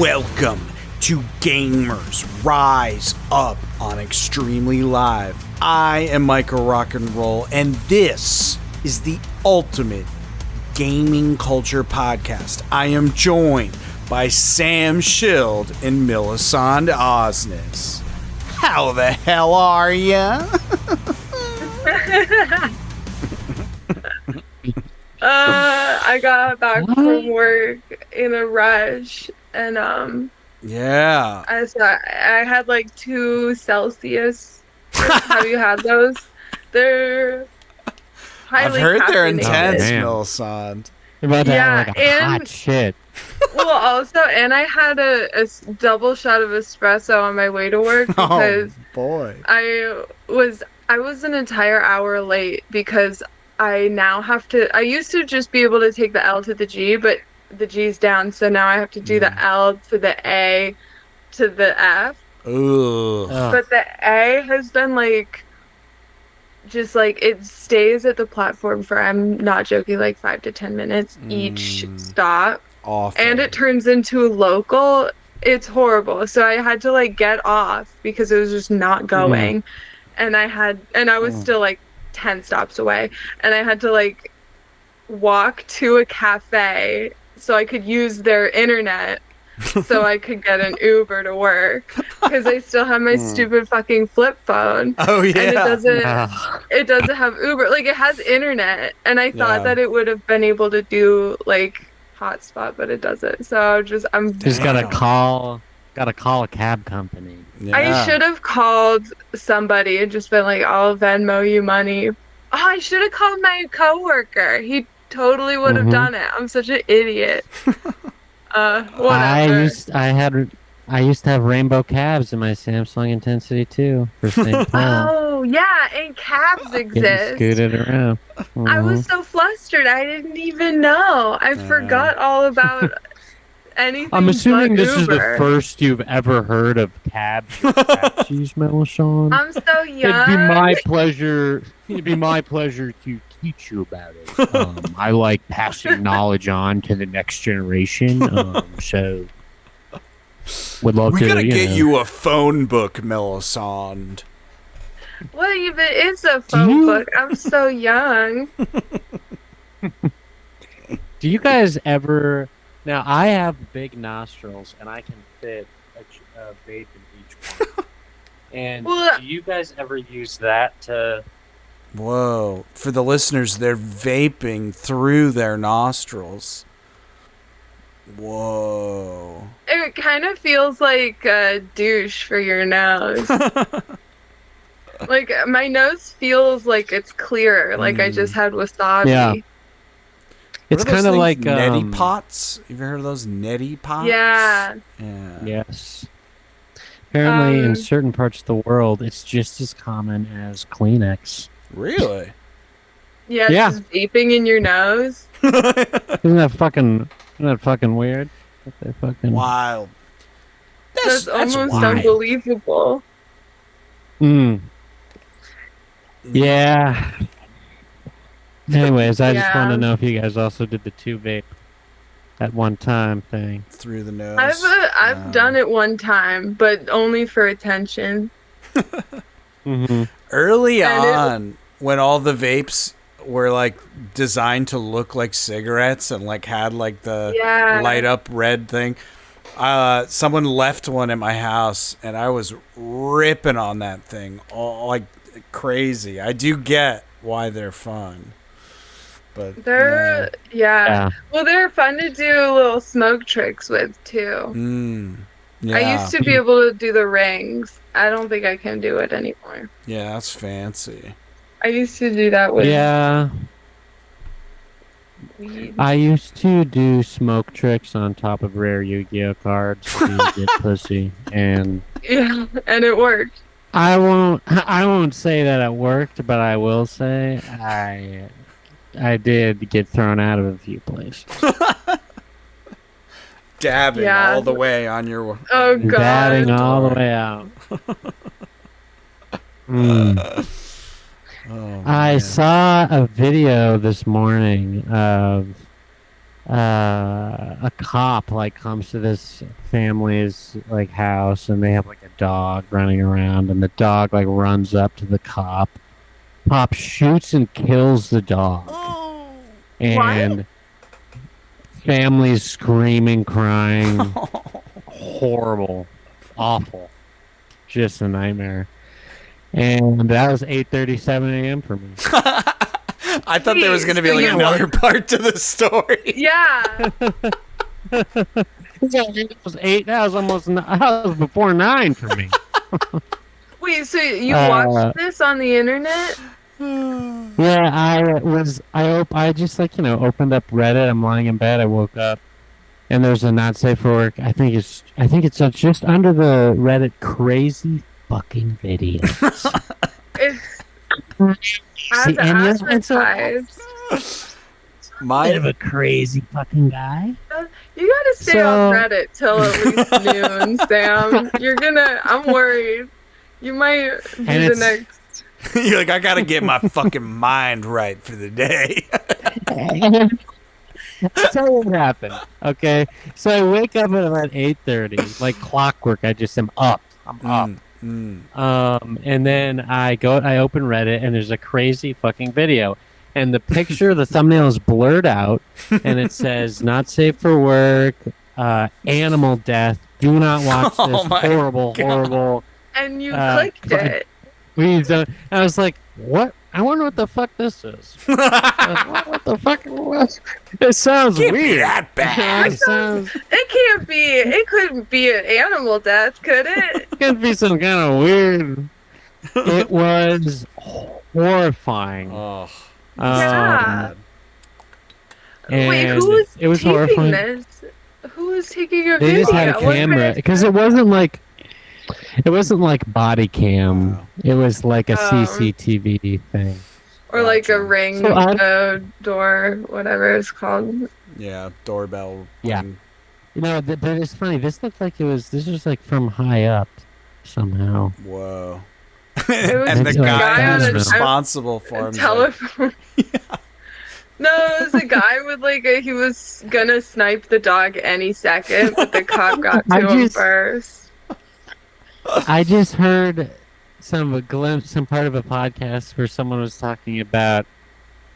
Welcome to Gamers Rise Up on Extremely Live. I am Michael Rock and Roll, and this is the ultimate gaming culture podcast. I am joined by Sam Schild and Millicent Osnes. How the hell are ya? I got back from work in a rush, and Yeah. I had like 2 Celsius. Have you had those? They're highly I've heard they're caffeinated. intense, Millicent. You're about to Yeah, have like a and- hot shit. Well, also, and I had a double shot of espresso on my way to work because Oh, boy. I was an entire hour late because I now have to. I used to just be able to take the L to the G, but the G's down, so now I have to do the L to the A to the F. Ooh. But the A has been like, just like it stays at the platform for, I'm not joking, like 5 to 10 minutes each stop. Awful. And it turns into local. It's horrible. So I had to like get off because it was just not going. And I was still like 10 stops away. And I had to like walk to a cafe so I could use their internet so I could get an Uber to work because I still have my stupid fucking flip phone. Oh, yeah. And it doesn't have Uber. Like, it has internet, and I thought that it would have been able to do like hotspot, but it doesn't. So I'm Just gotta call a cab company. Yeah. I should have called somebody and just been like, I'll Venmo you money. Oh, I should have called my coworker. He totally would have done it. I'm such an idiot. Whatever. I used to have rainbow cabs in my Samsung Intensity 2 for St. Paul. Oh, yeah, and cabs Getting exist. scooted around. I was so flustered. I didn't even know. I forgot all about anything. I'm assuming but this is the Uber. first you've ever heard of cabs or taxis, Melisson. I'm so young. It'd be my pleasure. It'd be my pleasure to teach you about it. I like passing knowledge on to the next generation. So would love We to. gotta get know. you a phone book, Millicent. What even is a phone book? I'm so young. Do you guys ever? Now I have big nostrils and I can fit a vape in each one. And do you guys ever use that to? Whoa. For the listeners, they're vaping through their nostrils. Whoa. It kind of feels like a douche for your nose. Like, my nose feels like it's clearer, like I just had wasabi. Yeah. It's kind of like neti pots. You ever heard of those neti pots? Yeah. Yeah. Yes. Apparently, in certain parts of the world, it's just as common as Kleenex. Really? Yeah, Yeah. just vaping in your nose. Isn't that fucking weird? That fucking Wild. That's almost wild. unbelievable. Yeah. Anyways, I just want Yeah. to know if you guys also did the 2 vape at one time thing. Through the nose. I've done it one time, but only for attention. Early And on, when all the vapes were like designed to look like cigarettes and like had like the light up red thing, someone left one at my house and I was ripping on that thing all like crazy. I do get why they're fun, but They're well, they're fun to do little smoke tricks with too. yeah. I used to be able to do the rings. I don't think I can do it anymore. Yeah, that's fancy. I used to do that with weed. I used to do smoke tricks on top of rare Yu-Gi-Oh cards to get pussy, and Yeah, and it worked. I won't say that it worked, but I will say I did get thrown out of a few places. Dabbing all the way on your. Oh god. Dabbing all the way out. I saw a video this morning of a cop like comes to this family's like house, and they have like a dog running around, and the dog like runs up to the cop. Cop shoots and kills the dog, and families screaming, crying, horrible, awful, just a nightmare. And that was 8:37 a.m. for me. I thought there was going to be like another part to the story. Yeah. It was 8. That was almost. That was before 9 for me. Wait, so you watched this on the internet? Yeah, I just like, opened up Reddit. I'm lying in bed. I woke up, and there's a not safe for work. I think it's just under the Reddit crazy fucking videos. It's as advertised. Bit of a crazy fucking guy. You gotta stay on Reddit till at least noon, Sam. I'm worried. You might be the next. You're like, I gotta get my fucking mind right for the day. I'll tell you what happened. Okay, so I wake up at about 8:30, like clockwork. I just am up. I'm up. And then I open Reddit, and there's a crazy fucking video, and the picture, the thumbnail is blurred out, and it says "not safe for work," animal death. Do not watch this. Horrible. And you clicked it. Please don't. I was like, what? I wonder what the fuck this is. What the fuck? It sounds weird. Be that bad. It couldn't be an animal death, could it? It could be some kind of weird. It was horrifying. Oh. Yeah. Wait, who was taking horrifying. This? Who was taking a video? They just had a camera because it wasn't like body cam. Wow. It was like a CCTV thing. Or like a ring door, whatever it's called. Yeah, doorbell. Yeah. But it's funny. This looked like this was like from high up somehow. Whoa. And the guy was responsible for him. Telephone. Yeah. No, it was a guy with he was gonna snipe the dog any second, but the cop got to him first. I just heard some part of a podcast where someone was talking about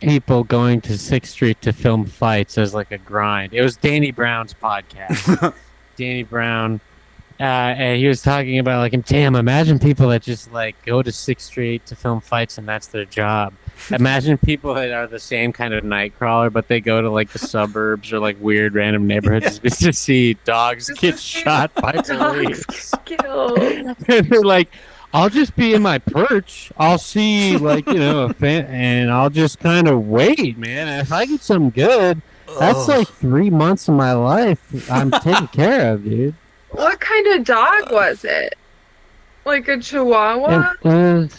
people going to 6th Street to film fights as like a grind. It was Danny Brown's podcast. Danny Brown, and he was talking about like, damn, imagine people that just like go to 6th Street to film fights and that's their job. Imagine people that are the same kind of nightcrawler, but they go to like the suburbs or like weird random neighborhoods just to see dogs get shot by police. And they're like, I'll just be in my perch. I'll see like, a fan, and I'll just kind of wait, man. And if I get something good, that's like 3 months of my life I'm taken care of, dude. What kind of dog was it? Like a Chihuahua?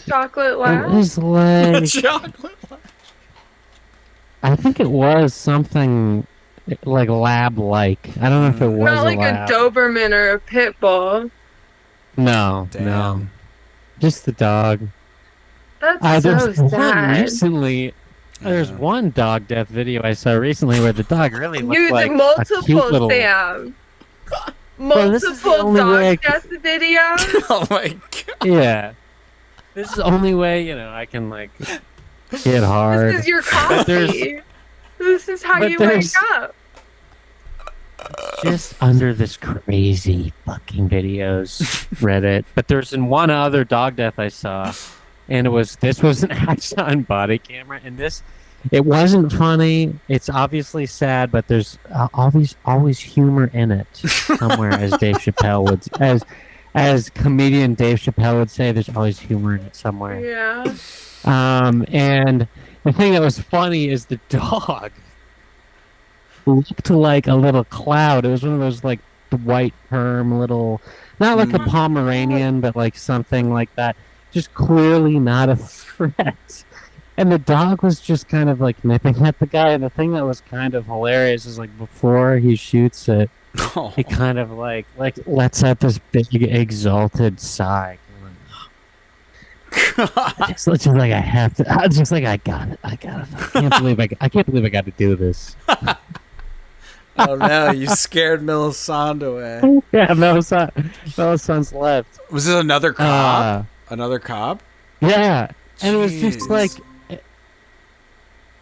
Chocolate lab? It was like... Chocolate lab. I think it was something like lab-like. I don't know if it was not like a Doberman or a pit bull. No, no. Just the dog. That's so sad. Recently, there's one dog death video I saw recently where the dog really looked like multiple, a cute little... Sam. Multiple dog death videos? Oh my god. Yeah. This is the only way, I can, like, get hard. This is your coffee. This is how you wake up. Just under this crazy fucking videos, Reddit. But there's one other dog death I saw, and this was an Axon body camera, and it wasn't funny. It's obviously sad, but there's always humor in it somewhere, as Dave Chappelle would, as comedian Dave Chappelle would say, there's always humor in it somewhere. Yeah. And the thing that was funny is the dog looked like a little cloud. It was one of those like the white perm little, not like a Pomeranian, but like something like that. Just clearly not a threat. And the dog was just kind of like nipping at the guy. And the thing that was kind of hilarious is like before he shoots it, he kind of like lets out this big exalted sigh. It's just like I have to. I just like I got it. I can't believe I got to do this. Oh no, you scared Melisande away. Yeah, Melisandre's left. Was this another cop? Another cop? Yeah, and it was just like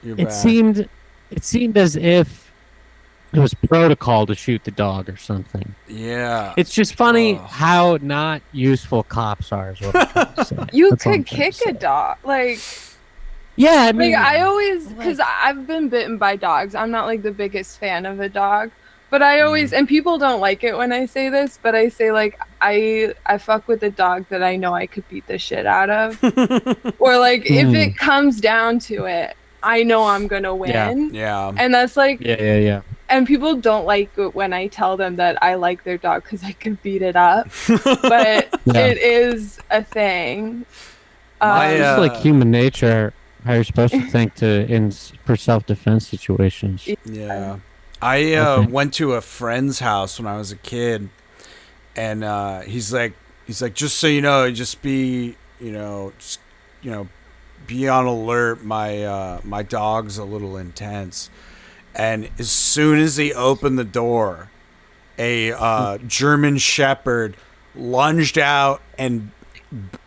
You're it back. seemed as if it was protocol to shoot the dog or something. Yeah. It's just funny how not useful cops are. Is what I'm trying to say. You That's all I'm could trying to kick a say. dog. Like, Yeah, I mean, like I always, because I've been bitten by dogs. I'm not like the biggest fan of a dog, but I always, and people don't like it when I say this, but I say like I fuck with a dog that I know I could beat the shit out of, or like if it comes down to it, I know I'm gonna win. Yeah. And that's like, yeah. and people don't like it when I tell them that I like their dog because I can beat it up, but it is a thing. It's like human nature. How you're supposed to think for self-defense situations. Yeah. I went to a friend's house when I was a kid, and he's like, just so you know, just be, be on alert. My dog's a little intense. And as soon as he opened the door, a German Shepherd lunged out and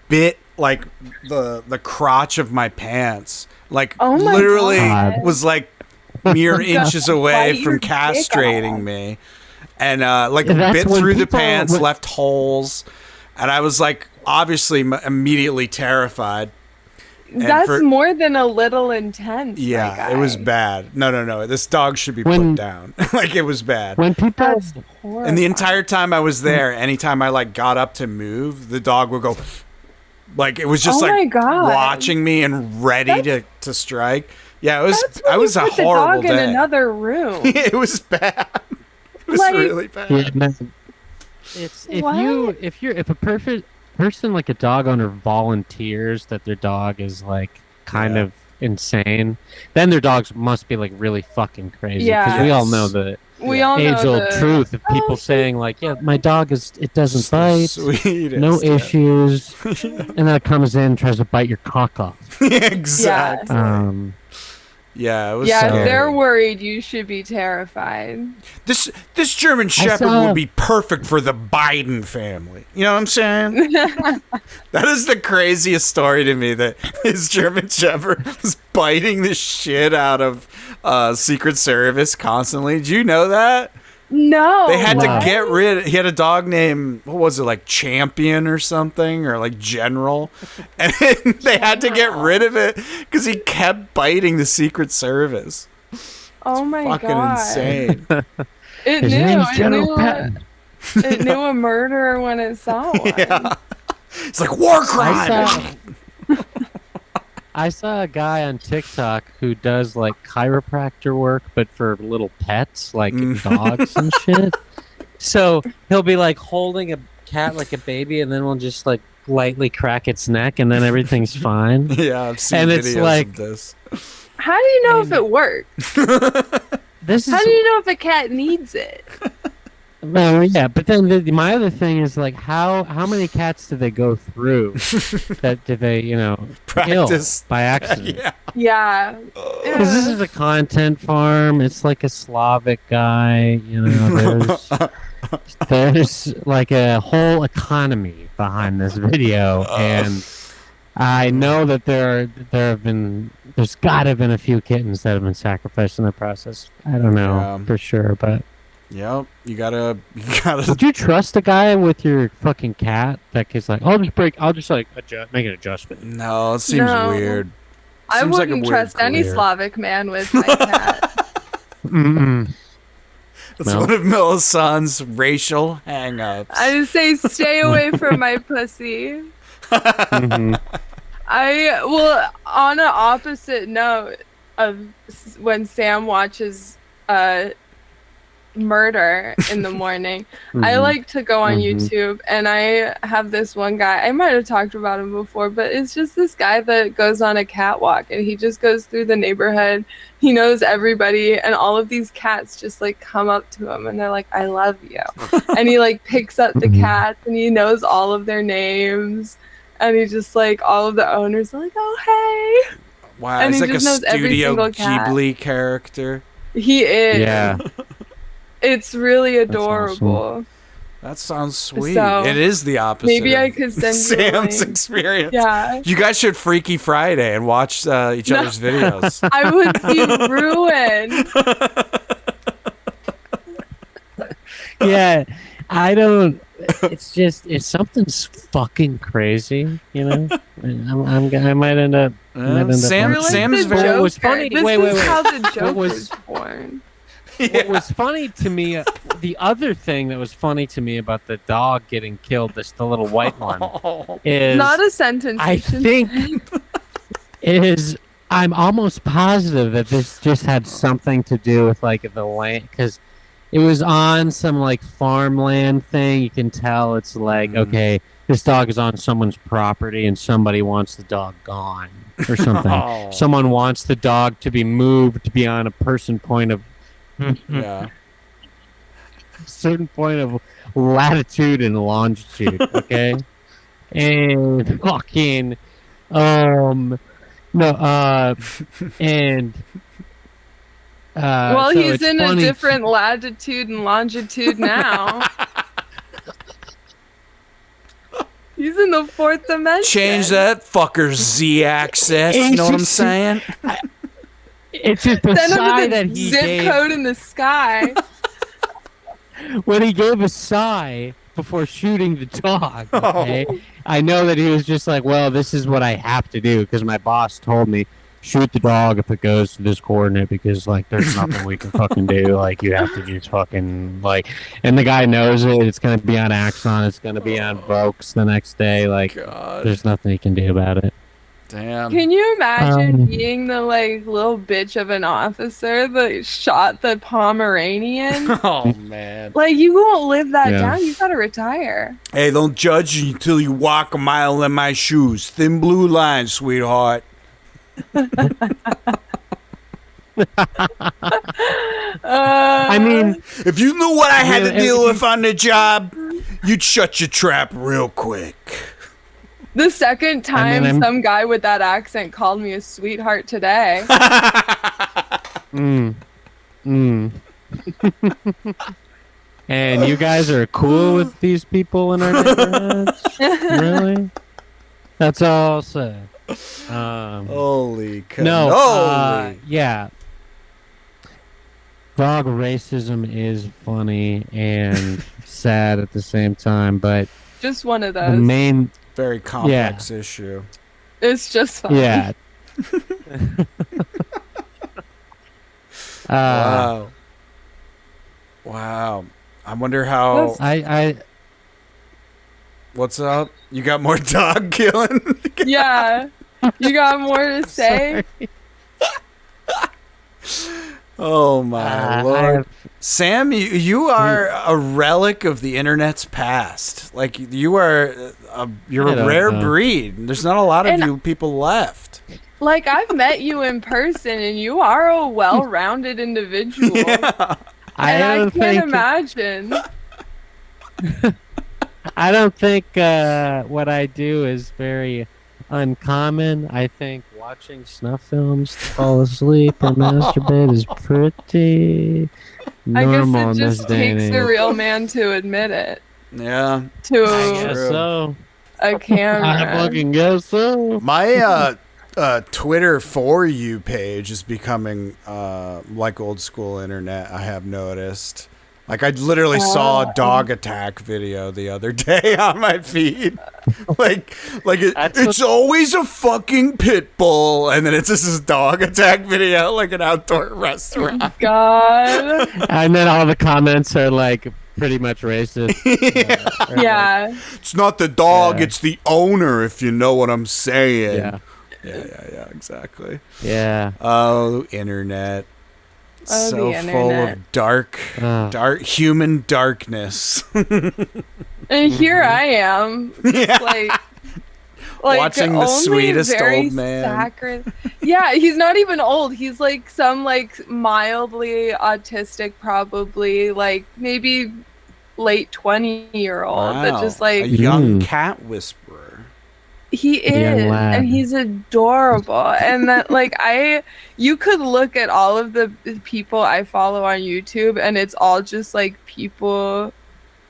bit like the crotch of my pants. Like literally was like mere inches away from castrating me. And bit through the pants, left holes. And I was like obviously immediately terrified. That's more than a little intense. Yeah, it was bad. No. This dog should be put down. Like, it was bad. When people... And the entire time I was there, anytime I, like, got up to move, the dog would go... Like, it was just, watching me and ready to strike. Yeah, it was... I was a horrible day. The dog in another room. It was bad. It was really bad. Yeah, if a person like a dog owner volunteers that their dog is like kind of insane, then their dogs must be like really fucking crazy. Because we all know the age-old truth of people saying like, yeah, my dog it doesn't bite, no issues, and then it comes in and tries to bite your cock off. Exactly. Yeah, it was if scary. they're worried, you should be terrified. This German Shepherd would be perfect for the Biden family. You know what I'm saying? That is the craziest story to me, that his German Shepherd was biting the shit out of Secret Service constantly. Did you know that? No. They had to get rid. He had a dog named, what was it, like Champion or something, or like General, and they had to get rid of it because he kept biting the Secret Service. Oh my god! Fucking insane. It knew a murderer when it saw one. Yeah. It's like war crime. I saw a guy on TikTok who does like chiropractor work, but for little pets, like dogs and shit. So he'll be like holding a cat like a baby, and then we'll just like lightly crack its neck, and then everything's fine. Yeah, I've seen videos of this. How do you know if it works? How do you know if a cat needs it? Well, yeah, but then my other thing is like how many cats do they go through that did they practice kill by accident? Yeah. Because this is a content farm. It's like a Slavic guy. There's like a whole economy behind this video, and I know that there's got to have been a few kittens that have been sacrificed in the process. I don't know for sure, but. Yep, you gotta. Would you trust a guy with your fucking cat that is like, I'll just make an adjustment? No, it seems weird. I wouldn't trust any Slavic man with my cat. That's one of Melisandre's racial hang-ups. I just say, stay away from my pussy. On an opposite note of when Sam watches murder in the morning, I like to go on YouTube, and I have this one guy, I might have talked about him before, but it's just this guy that goes on a catwalk, and he just goes through the neighborhood. He knows everybody, and all of these cats just like come up to him, and they're like, I love you. And he like picks up the cats, and he knows all of their names, and he just like, all of the owners are like, oh hey. Wow, and he's like a Studio Ghibli character. He is. Yeah. It's really That's awesome. adorable. That sounds sweet. So, it is the opposite. Maybe of I could send you a Sam's link. experience. Yeah. You guys should Freaky Friday and watch each other's videos. I would be ruined. Yeah, I don't. It's just if something's fucking crazy, you know. I might end up. Sam, You're like Sam's the very. Joker. What was funny- This wait, is wait. how the Joker was- was born. What was funny to me, the other thing that was funny to me about the dog getting killed, the little white one, is Not a sentence. I you should think say. is I'm almost positive that this just had something to do with like the land, because it was on some like farmland thing. You can tell it's like, okay, this dog is on someone's property and somebody wants the dog gone or something. Oh. Someone wants the dog to be moved to be on a certain point of latitude and longitude, okay? And fucking and Well, so he's it's in funny. a different latitude and longitude now. He's in the fourth dimension. Change that fucker's Z-axis. You know what I'm saying? It's just the Send sigh him that the he zip gave code in the sky. when he gave a sigh before shooting the dog. Okay, I know that he was just like, well, this is what I have to do because my boss told me shoot the dog if it goes to this coordinate because like there's nothing we can fucking do. Like you have to just fucking like, and the guy knows it. It's gonna be on Axon. It's gonna be on Vokes the next day. Like there's nothing he can do about it. Damn. Can you imagine being the like little bitch of an officer that shot the Pomeranian? Oh man. Like you won't live that Yeah. down. You gotta retire. Hey, don't judge until you walk a mile in my shoes. Thin blue line, sweetheart. I mean, If you knew what I had to Yeah, deal with on the job, you'd shut your trap real quick. The second time I'm- some guy with that accent called me a sweetheart today. And you guys are cool with these people in our neighborhoods? Really? That's all I'll say. Holy No, cannoli. yeah. Dog racism is funny and sad at the same time, but Just one of the those. main, Very complex issue. It's just fun. yeah. Wow. Wow. I wonder how. I What's up? You got more dog killing? Yeah. You got more to say? Oh my lord. Sam, you are a relic of the internet's past. Like you are you're I a don't rare know. breed. There's not a lot of And- you people left. Like, I've met you in person, and you are a well-rounded individual. I And I don't can't think imagine. I don't think what I do is very uncommon. I think watching snuff films to fall asleep or masturbate is pretty I normal guess in it this just day and takes age. the real man to admit it Yeah. to I guess True. so. a I camera. fucking guess so. My Twitter for you page is becoming like old school internet. I have noticed. Like I literally saw a dog attack video the other day on my feed. It's always a fucking pit bull, and then it's just this dog attack video, like an outdoor restaurant. God. And then all the comments are like pretty much racist. Yeah. It's not the dog, Yeah. it's the owner, if you know what I'm saying. Yeah. Yeah, exactly. Yeah. Oh, internet. Oh, So the full internet. of dark human darkness. And here I am. Yeah. Like Watching the only sweetest very old man. Yeah, he's not even old. He's like some like mildly autistic, probably like maybe late 20-year-old that just a like young cat whisperer. He A young is, lad. and he's adorable. And that, like, you could look at all of the people I follow on YouTube, and it's all just like people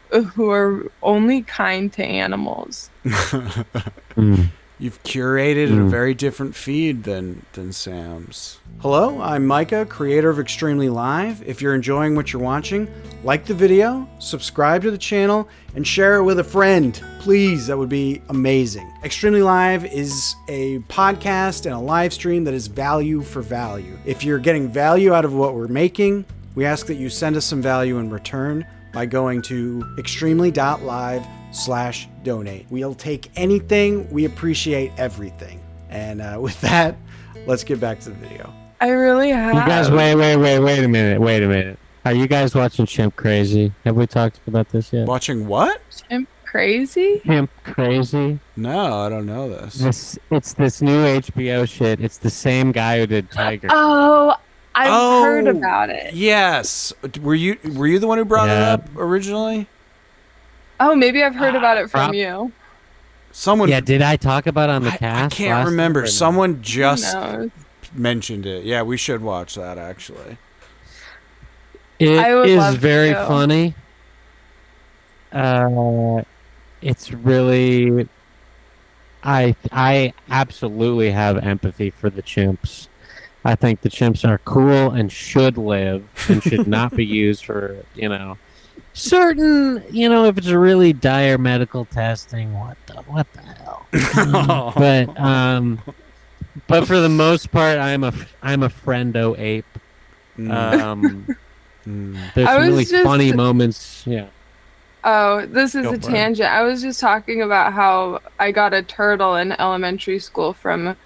who are only kind to animals. Mm. You've curated a very different feed than Sam's. Hello, I'm Micah, creator of Extremely Live. If you're enjoying what you're watching, like the video, subscribe to the channel, and share it with a friend. Please, that would be amazing. Extremely Live is a podcast and a live stream that is value for value. If you're getting value out of what we're making, we ask that you send us some value in return by going to extremely.live/donate. We'll take anything. We appreciate everything. And with that, let's get back to the video. I really have. You guys, wait a minute. Are you guys watching Chimp Crazy? Have we talked about this yet? Watching what? Chimp Crazy? Chimp Crazy? No, I don't know this. It's this new HBO shit. It's the same guy who did Tiger. Oh, I've heard about it. Yes. Were you the one who brought it up originally? Oh, maybe I've heard about it from you. Someone. Yeah, did I talk about it on the cast? I can't remember. Someone just Who knows? mentioned it. Yeah, we should watch that actually. I would It is love very to. funny. It's really. I absolutely have empathy for the chimps. I think the chimps are cool and should live and should not be used for, certain, if it's a really dire medical testing, what the hell? But for the most part, I'm a friendo ape. There's some really funny moments. Yeah. Oh, this is Go a for it. tangent. I was just talking about how I got a turtle in elementary school from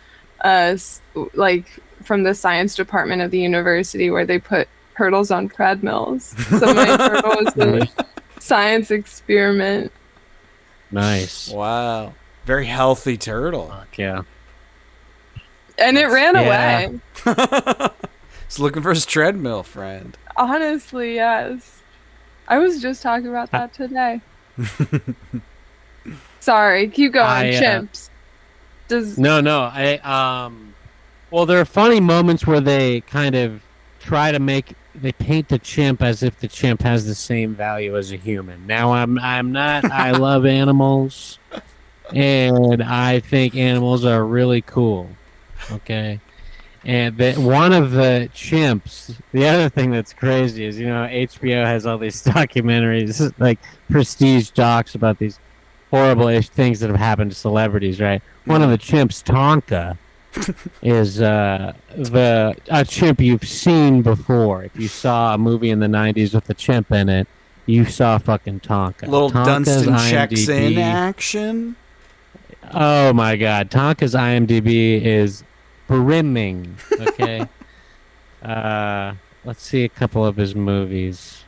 from the science department of the university where they put turtles on treadmills. So my turtle was a science experiment. Nice. Wow. Very healthy turtle. Fuck yeah. And it ran Yeah. away. He's looking for his treadmill friend. Honestly, yes. I was just talking about that today. Sorry, keep going. Chimps. Well, there are funny moments where they kind of try to they paint the chimp as if the chimp has the same value as a human. Now, I'm not. I love animals, and I think animals are really cool. Okay, and one of the chimps. The other thing that's crazy is HBO has all these documentaries, like prestige docs about these horrible things that have happened to celebrities. Right, one of the chimps, Tonka, is a chimp you've seen before. If you saw a movie in the 90s with a chimp in it, you saw fucking Tonka. Little Tonka's Dunstan checks in IMDb action. Oh my god, Tonka's IMDb is brimming. Okay. Let's see a couple of his movies.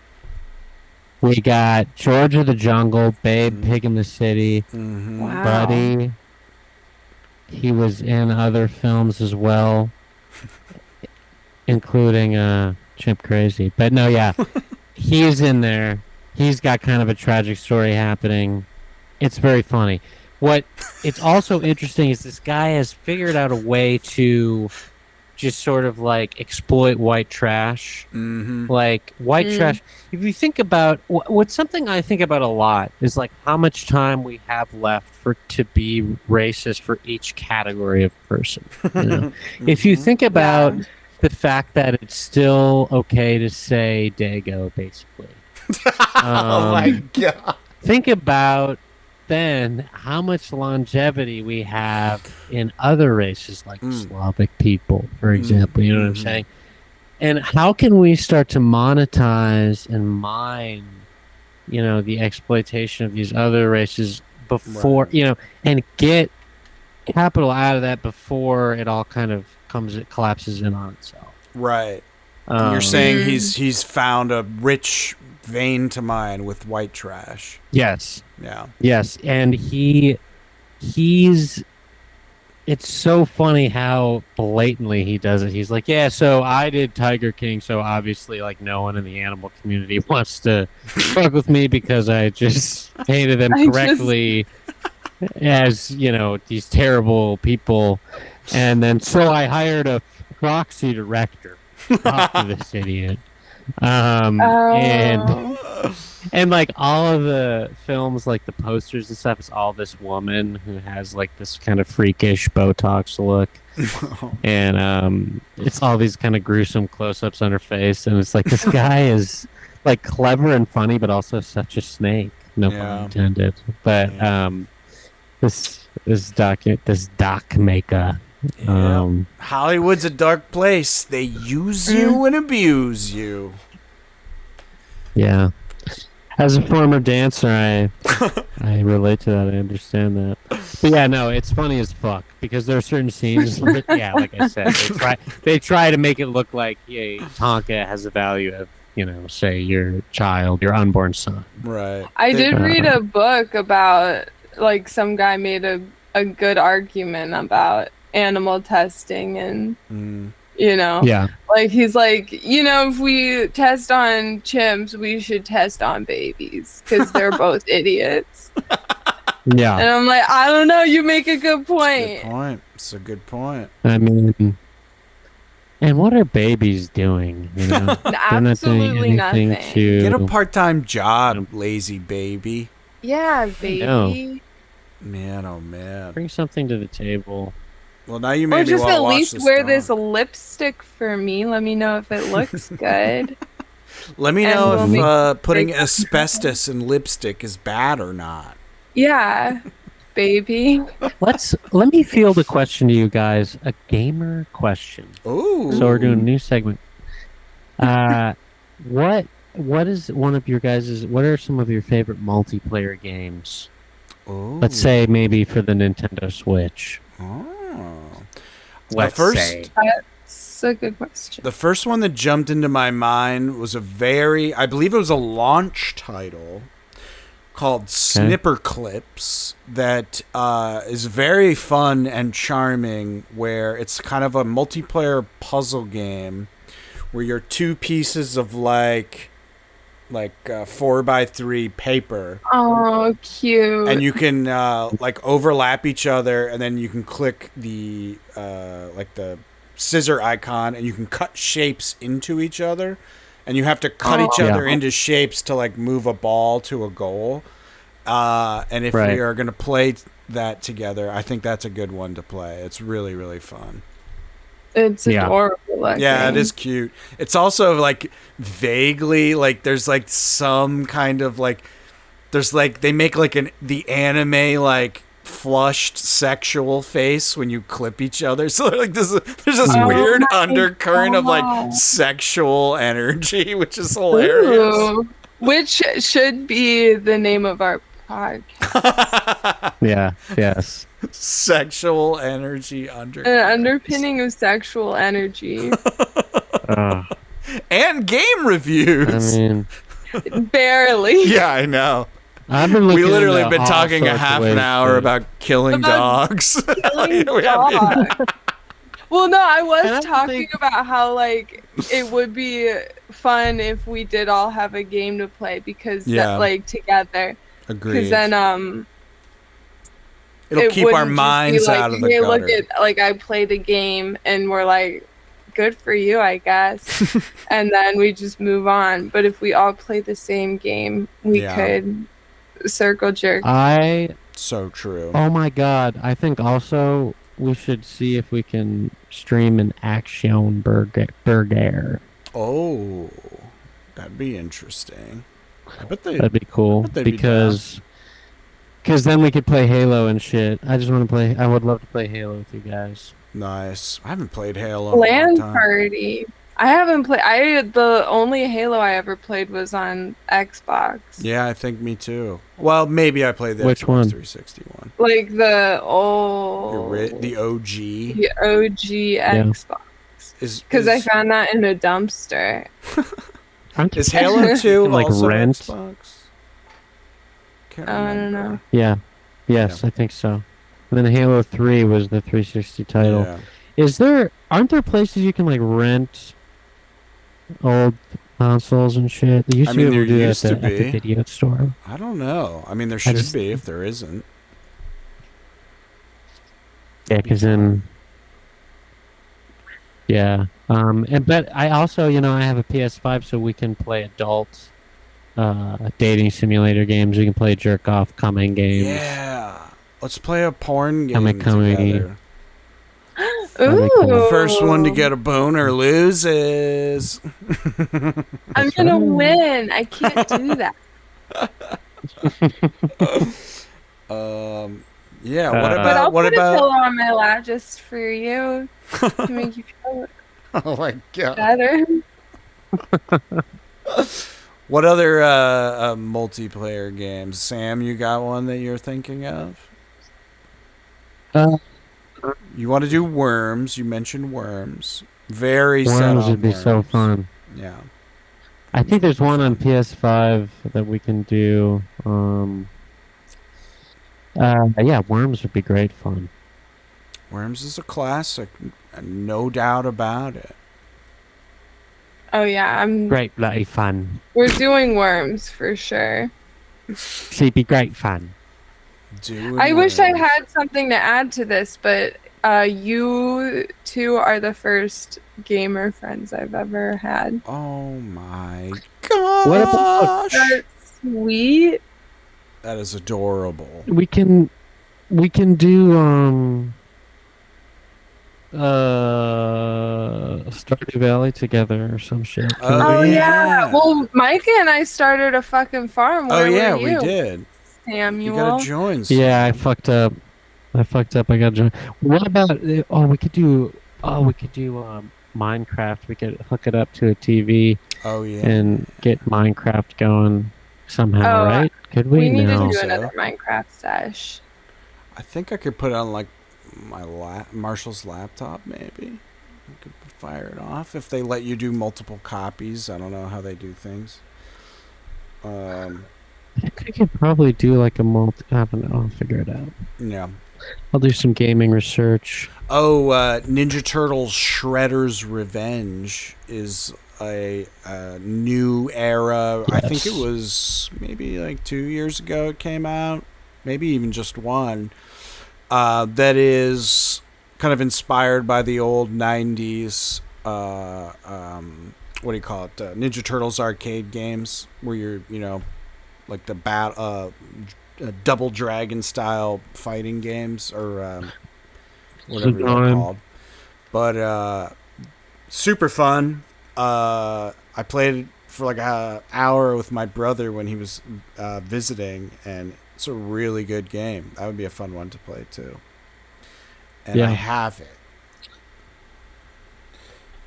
We got George of the Jungle, Babe, Pig in the City, Wow. Buddy. He was in other films as well, including Chimp Crazy. But no, yeah, he's in there. He's got kind of a tragic story happening. It's very funny. It's also interesting is this guy has figured out a way to just sort of like exploit white trash. Like white trash. If you think about what's something I think about a lot is like how much time we have left to be racist for each category of person. If you think about the fact that it's still okay to say Dago, basically. Oh my god. Think about then how much longevity we have in other races like Slavic people, for example. You know what I'm saying? And how can we start to monetize and mine, the exploitation of these other races before, and get capital out of that before it all kind of collapses in on itself. Right. And you're saying he's found a rich vein to mine with white trash. Yes. Yeah. Yes, and he's it's so funny how blatantly he does it. He's like, yeah, so I did Tiger King, so obviously like no one in the animal community wants to fuck with me because I just painted them correctly. as these terrible people, and then so I hired a proxy director to talk to this idiot. And like all of the films, like the posters and stuff, it's all this woman who has like this kind of freakish Botox look, and it's all these kind of gruesome close-ups on her face, and it's like this guy is like clever and funny, but also such a snake. No pun intended. But this doc maker. Hollywood's a dark place. They use you and abuse you. Yeah. As a former dancer, I relate to that. I understand that. But yeah, no, it's funny as fuck because there are certain scenes. Like I said, they try to make it look like Tonka has the value of say your child, your unborn son. Right. I did read a book about like some guy made a good argument about animal testing and like he's like, if we test on chimps, we should test on babies because they're both idiots. Yeah. And I'm like, I don't know, you make a good point. It's a good point. I mean, and what are babies doing? Absolutely nothing. Get a part-time job, lazy baby. Yeah, baby. Man, oh man. Bring something to the table. Well, now you made me just want to at watch least this wear dog. this lipstick for me. Let me know if it looks good. Let me know if putting asbestos in lipstick is bad or not. Yeah, baby. Let me field a question to you guys. A gamer question. Ooh. So we're doing a new segment. What is one of your guys'? What are some of your favorite multiplayer games? Ooh. Let's say maybe for the Nintendo Switch. Oh. Let's say. That's a good question. The first one that jumped into my mind was I believe it was a launch title called Snipper Clips that is very fun and charming, where it's kind of a multiplayer puzzle game where you're two pieces of like 4x3 paper. Oh, cute. And you can like overlap each other, and then you can click the the scissor icon, and you can cut shapes into each other, and you have to cut each other into shapes to like move a ball to a goal. And if we are going to play that together, I think that's a good one to play. It's really, really fun. It's adorable looking. Yeah, it is cute. It's also like vaguely like there's like some kind of like there's like they make like the anime like flushed sexual face when you clip each other. So like there's this weird undercurrent of like sexual energy, which is hilarious. Ooh, which should be the name of our podcast. Yes. Sexual energy undercurrent. An underpinning of sexual energy. And game reviews. I mean, barely. Yeah, I know. We literally been talking a half an hour about killing dogs. Killing dogs. Well, no, I was talking about how like it would be fun if we did all have a game to play because that, like together. Agreed. Because then it'll keep our minds like, out of the hey, gutter. Look at like I played a game and we're like, good for you, I guess. And then we just move on. But if we all play the same game, we could circle jerk. So true. Oh my god! I think also we should see if we can stream an action burger. Oh, that'd be interesting. I bet that'd be cool because then we could play Halo and shit. I just want to play. I would love to play Halo with you guys. Nice. I haven't played Halo. LAN party. I haven't played. The only Halo I ever played was on Xbox. Yeah, I think me too. Well, maybe I played the Which Xbox one? 360 one. Like the old, the OG. The OG Xbox. Because I found that in a dumpster. Is Halo 2 like also rent? Xbox? Can't I don't know. Yeah. Yes, I think so. And then Halo 3 was the 360 title. Yeah. Aren't there places you can like rent old consoles and shit? They used to be able to do that at the video store. I don't know. I mean, there should be if there isn't. Yeah, because then. Yeah. But I also, I have a PS5, so we can play adult dating simulator games. We can play jerk off coming games. Yeah. Let's play a porn game Coming. together. That'd be cool. Ooh. First one to get a boner loses. I'm gonna win. I can't do that. Yeah. But I'll What put a about? pillow on my lap just for you to make you feel Oh my god. better. What other multiplayer games? Sam, you got one that you're thinking of? You want to do Worms? You mentioned Worms. Very set on Worms would be so Worms. fun. Yeah. I think there's one on PS5 that we can do. Yeah, Worms would be great fun. Worms is a classic, no doubt about it. Oh yeah, Great bloody fun. we're doing Worms for sure. It'd be great fun. I wish I had something to add to this, but you two are the first gamer friends I've ever had. Oh my gosh. What about That's sweet. That is adorable. we can do Stardew Valley together or some shit. Oh yeah. Well, Micah and I started a fucking farm. Where were you? We did. Samuel. You gotta join. Yeah, I fucked up. I gotta join. What about? We could do Minecraft. We could hook it up to a TV. Oh yeah. And get Minecraft going somehow, right? Could we? We need No. to do another Minecraft sesh. I think I could put it on like my Marshall's laptop, maybe. I could fire it off if they let you do multiple copies. I don't know how they do things. I think I could probably do like a multi. I don't know. I'll figure it out. Yeah. I'll do some gaming research. Oh, Ninja Turtles Shredder's Revenge is a new era. Yes. I think it was maybe like 2 years ago it came out. Maybe even just one. That is kind of inspired by the old 90s, what do you call it? Ninja Turtles arcade games where you're, like the Double Dragon style fighting games or whatever they're called. But super fun. I played it for like an hour with my brother when he was visiting, and it's a really good game. That would be a fun one to play too. And I have it.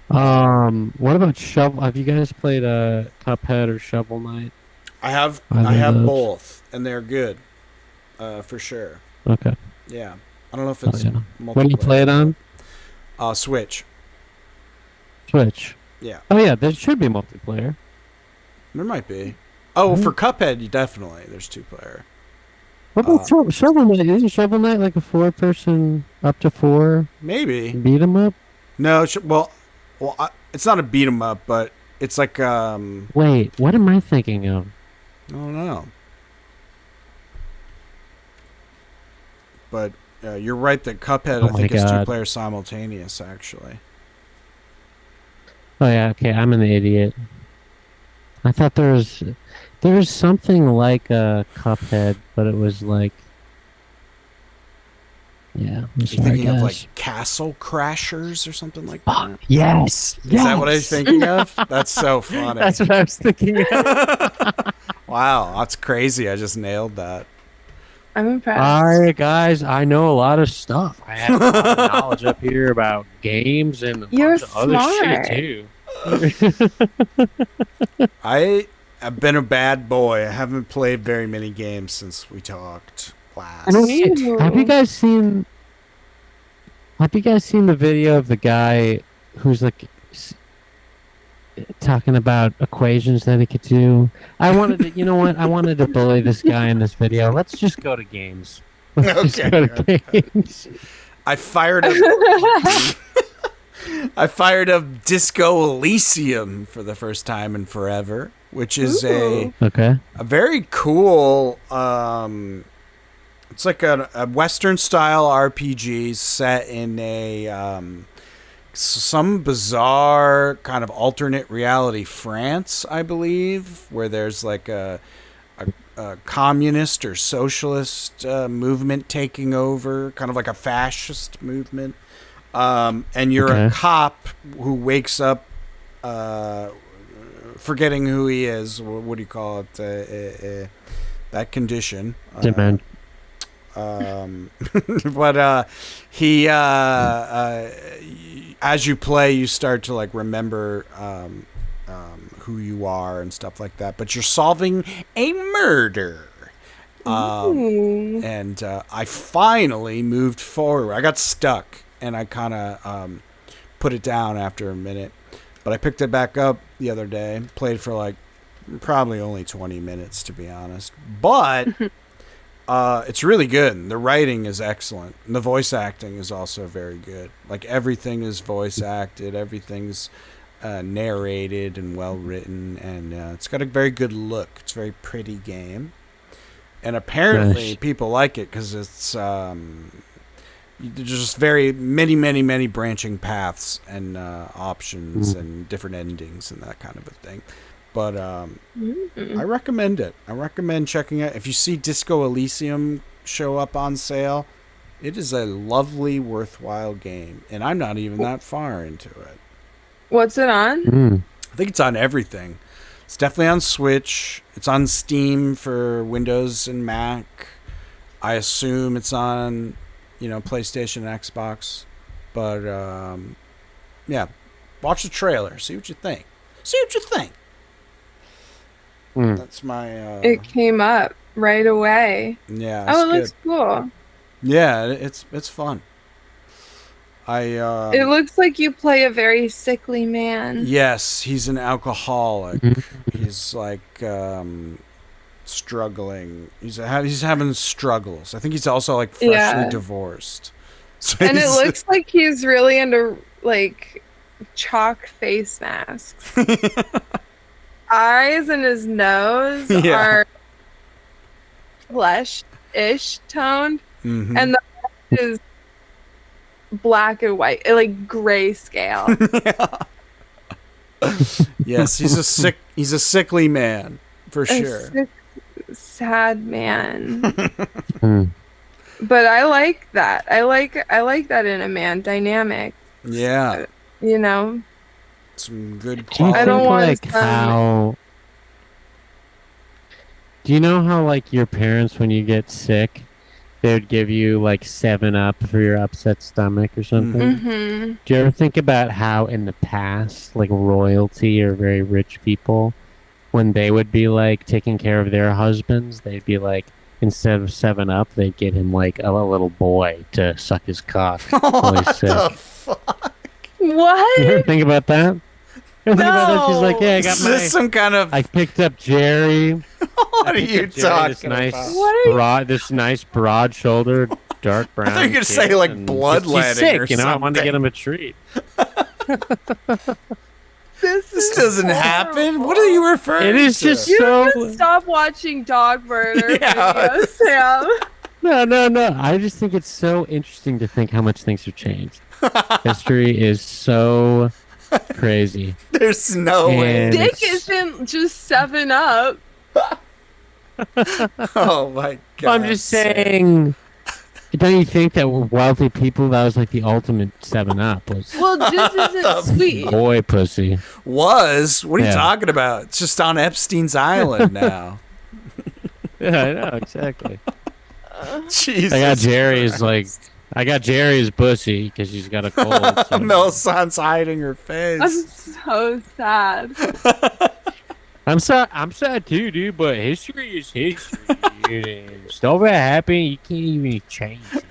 What about Shovel? Have you guys played Cuphead or Shovel Knight? I have both, and they're good, for sure. Okay. Yeah, I don't know if it's multiplayer. What do you play it on? Switch. Switch. Yeah. Oh yeah, there should be multiplayer. There might be. Oh, for Cuphead, definitely. There's 2-player. What about Shovel Knight? Isn't Shovel Knight like a 4-person, up to 4? Maybe. Beat 'em up? No, it's not a beat 'em up, but it's like Wait, what am I thinking of? I don't know. But you're right that Cuphead, I think, is 2-player simultaneous, actually. Oh yeah, okay, I'm an idiot. I thought there was something like a Cuphead, but it was like, yeah. You're thinking of like Castle Crashers or something like that? Yes. Is that what I was thinking of? That's so funny. That's what I was thinking of. Wow, that's crazy. I just nailed that. I'm impressed. All right, guys, I know a lot of stuff. I have a lot of knowledge up here about games and a bunch of other shit too. I have been a bad boy. I haven't played very many games since we talked last. Have you guys seen the video of the guy who's like talking about equations that he could do? I wanted to, you know what? I wanted to bully this guy in this video. Let's just go to games. Let's just go to games. I fired up Disco Elysium for the first time in forever, which is a very cool It's like a Western style RPG set in a some bizarre kind of alternate reality France, I believe, where there's like a communist or socialist movement taking over, kind of like a fascist movement. And you're a cop who wakes up forgetting who he is. What do you call it? That condition. Dement. But he, as you play, you start to like remember who you are and stuff like that. But you're solving a murder. And I finally moved forward. I got stuck, and I kind of put it down after a minute. But I picked it back up the other day. Played for like probably only 20 minutes, to be honest. But it's really good. The writing is excellent. And the voice acting is also very good. Like everything is voice acted. Everything's narrated and well written. And it's got a very good look. It's a very pretty game. And apparently people like it because it's there's just very many branching paths and options and different endings and that kind of a thing. But I recommend it. I recommend checking it. If you see Disco Elysium show up on sale, it is a lovely, worthwhile game. And I'm not even that far into it. What's it on? I think it's on everything. It's definitely on Switch. It's on Steam for Windows and Mac. I assume it's on, PlayStation and Xbox. But, yeah. Watch the trailer. See what you think. That's my... It came up right away. Yeah, it looks cool. Yeah, it's fun. It looks like you play a very sickly man. Yes, he's an alcoholic. He's like struggling. He's having struggles. I think he's also like freshly divorced. So and it looks like he's really into like chalk face masks. Eyes and his nose are flesh-ish toned, and the rest is black and white, like grayscale. Yes, he's a sickly man for sure. Sad man. But I like that. I like that in a man dynamic. Yeah. Some good quality. I don't want Do you know how like your parents, when you get sick, they would give you like 7-Up for your upset stomach or something? Do you ever think about how in the past, like royalty or very rich people, when they would be like taking care of their husbands, they'd be like, instead of 7-Up, they'd get him like a little boy to suck his cock while he's sick. What the fuck? What? You ever think about that? She's like, yeah, I got some kind of... I picked up Jerry. What are you talking about? This nice broad-shouldered, dark brown. I thought you were going to say like bloodletting sick, or something. I wanted to get him a treat. This doesn't happen. What are you referring to? It is just you so... just stop watching dog murder videos, Sam. No. I just think it's so interesting to think how much things have changed. History is so crazy. There's no way. Dick isn't just 7-Up. Oh my god. I'm just saying. Don't you think that wealthy people, that was like the ultimate 7-Up? Well, this isn't sweet. Boy pussy. What are you talking about? It's just on Epstein's Island now. Yeah, I know, exactly. Jesus. I got Jerry's pussy because she's got a cold. So. Melisandre's hiding her face. I'm so sad. I'm sad too, dude. But history is history. Dude. Stuff that happened, you can't even change it.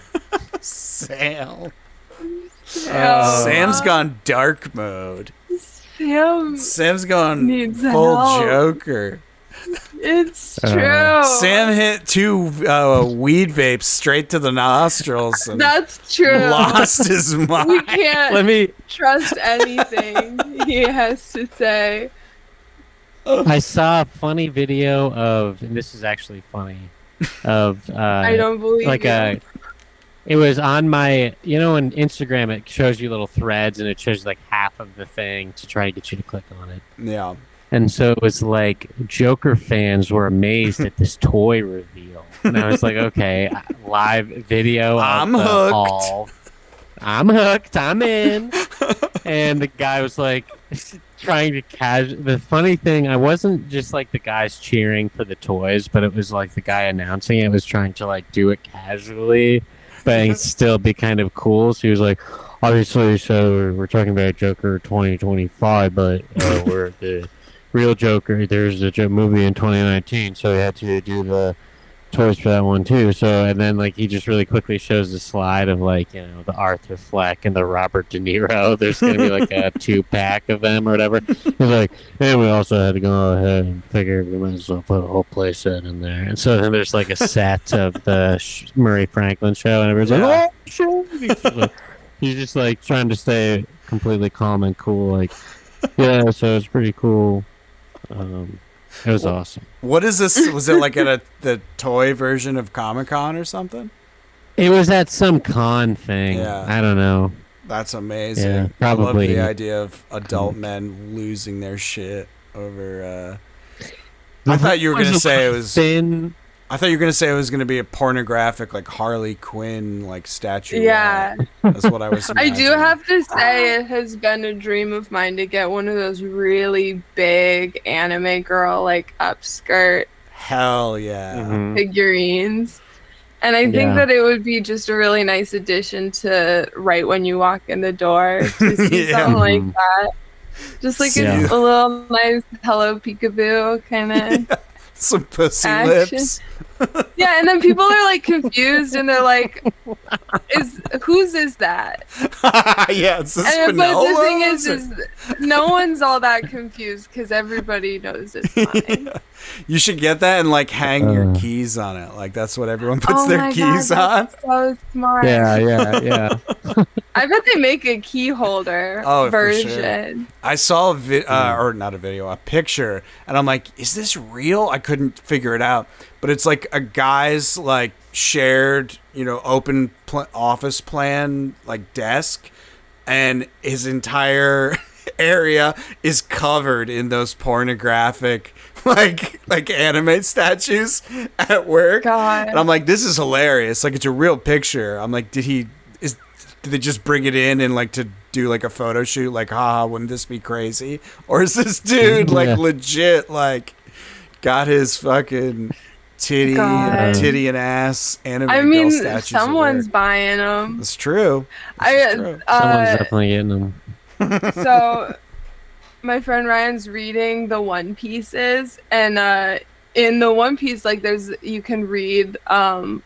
Sam. Sam's gone dark mode. Sam's gone full Joker. It's true. Sam hit 2 weed vapes straight to the nostrils. And that's true. Lost his mind. We can't trust anything he has to say. I saw a funny video of, and this is actually funny. of I don't believe like you. it was on my, on Instagram it shows you little threads and it shows like half of the thing to try to get you to click on it. Yeah. And so it was like Joker fans were amazed at this toy reveal. And I was like, okay, live video of I'm the hooked. haul. I'm hooked. I'm in. And the guy was like trying to the funny thing, I wasn't just like the guys cheering for the toys, but it was like the guy announcing it was trying to like do it casually, but it'd still be kind of cool. So he was like, obviously, so we're talking about Joker 2025, but we're the real Joker. There's a movie in 2019, so we had to do the toys for that one too. So, and then like he just really quickly shows the slide of like, the Arthur Fleck and the Robert De Niro. There's gonna be like a 2-pack of them or whatever. He's like, and we also had to go ahead and figure we might as well put a whole play set in there. And so then there's like a set of the Murray Franklin show, and everyone's like, oh, sure. He's just like trying to stay completely calm and cool. Like, yeah, so it's pretty cool. It was awesome. What is this? Was it like at the toy version of Comic-Con or something? It was at some con thing. Yeah. I don't know. That's amazing. Yeah, probably. I love the idea of adult men losing their shit over. I thought you were going to say it was thin. I thought you were going to say it was going to be a pornographic, like Harley Quinn, like statue. Yeah. That's what I was. I do imagining. have to say it has been a dream of mine to get one of those really big anime girl, like upskirt Hell yeah. Mhm. figurines. And I think Yeah. that it would be just a really nice addition to right when you walk in the door to see Yeah. something like Mhm. that. Just like Yeah. a little nice Hello Peekaboo kind of. Some pussy Action. lips. Yeah, and then people are like confused and they're like, whose is that? Yeah, it's this And but the thing Manolo's is no one's all that confused because everybody knows it's mine. or- You should get that and like hang your Uh. keys on it. Like that's what everyone puts Oh their my keys God, on. that's so smart. Yeah. I bet they make a key holder Oh, for sure. version. I saw or not a video, a picture, and I'm like, is this real? I couldn't figure it out, but it's like a guy's like shared, open office plan like desk, and his entire area is covered in those pornographic like anime statues at work. God. And I'm like, this is hilarious. Like it's a real picture. I'm like, did they just bring it in and like to do like a photo shoot? Like, haha, wouldn't this be crazy? Or is this dude like Yeah. legit like got his fucking titty and ass anime I girl mean, statues at someone's work? buying them. That's true. Someone's definitely getting them. So my friend Ryan's reading the One Pieces, and in the One Piece, like you can read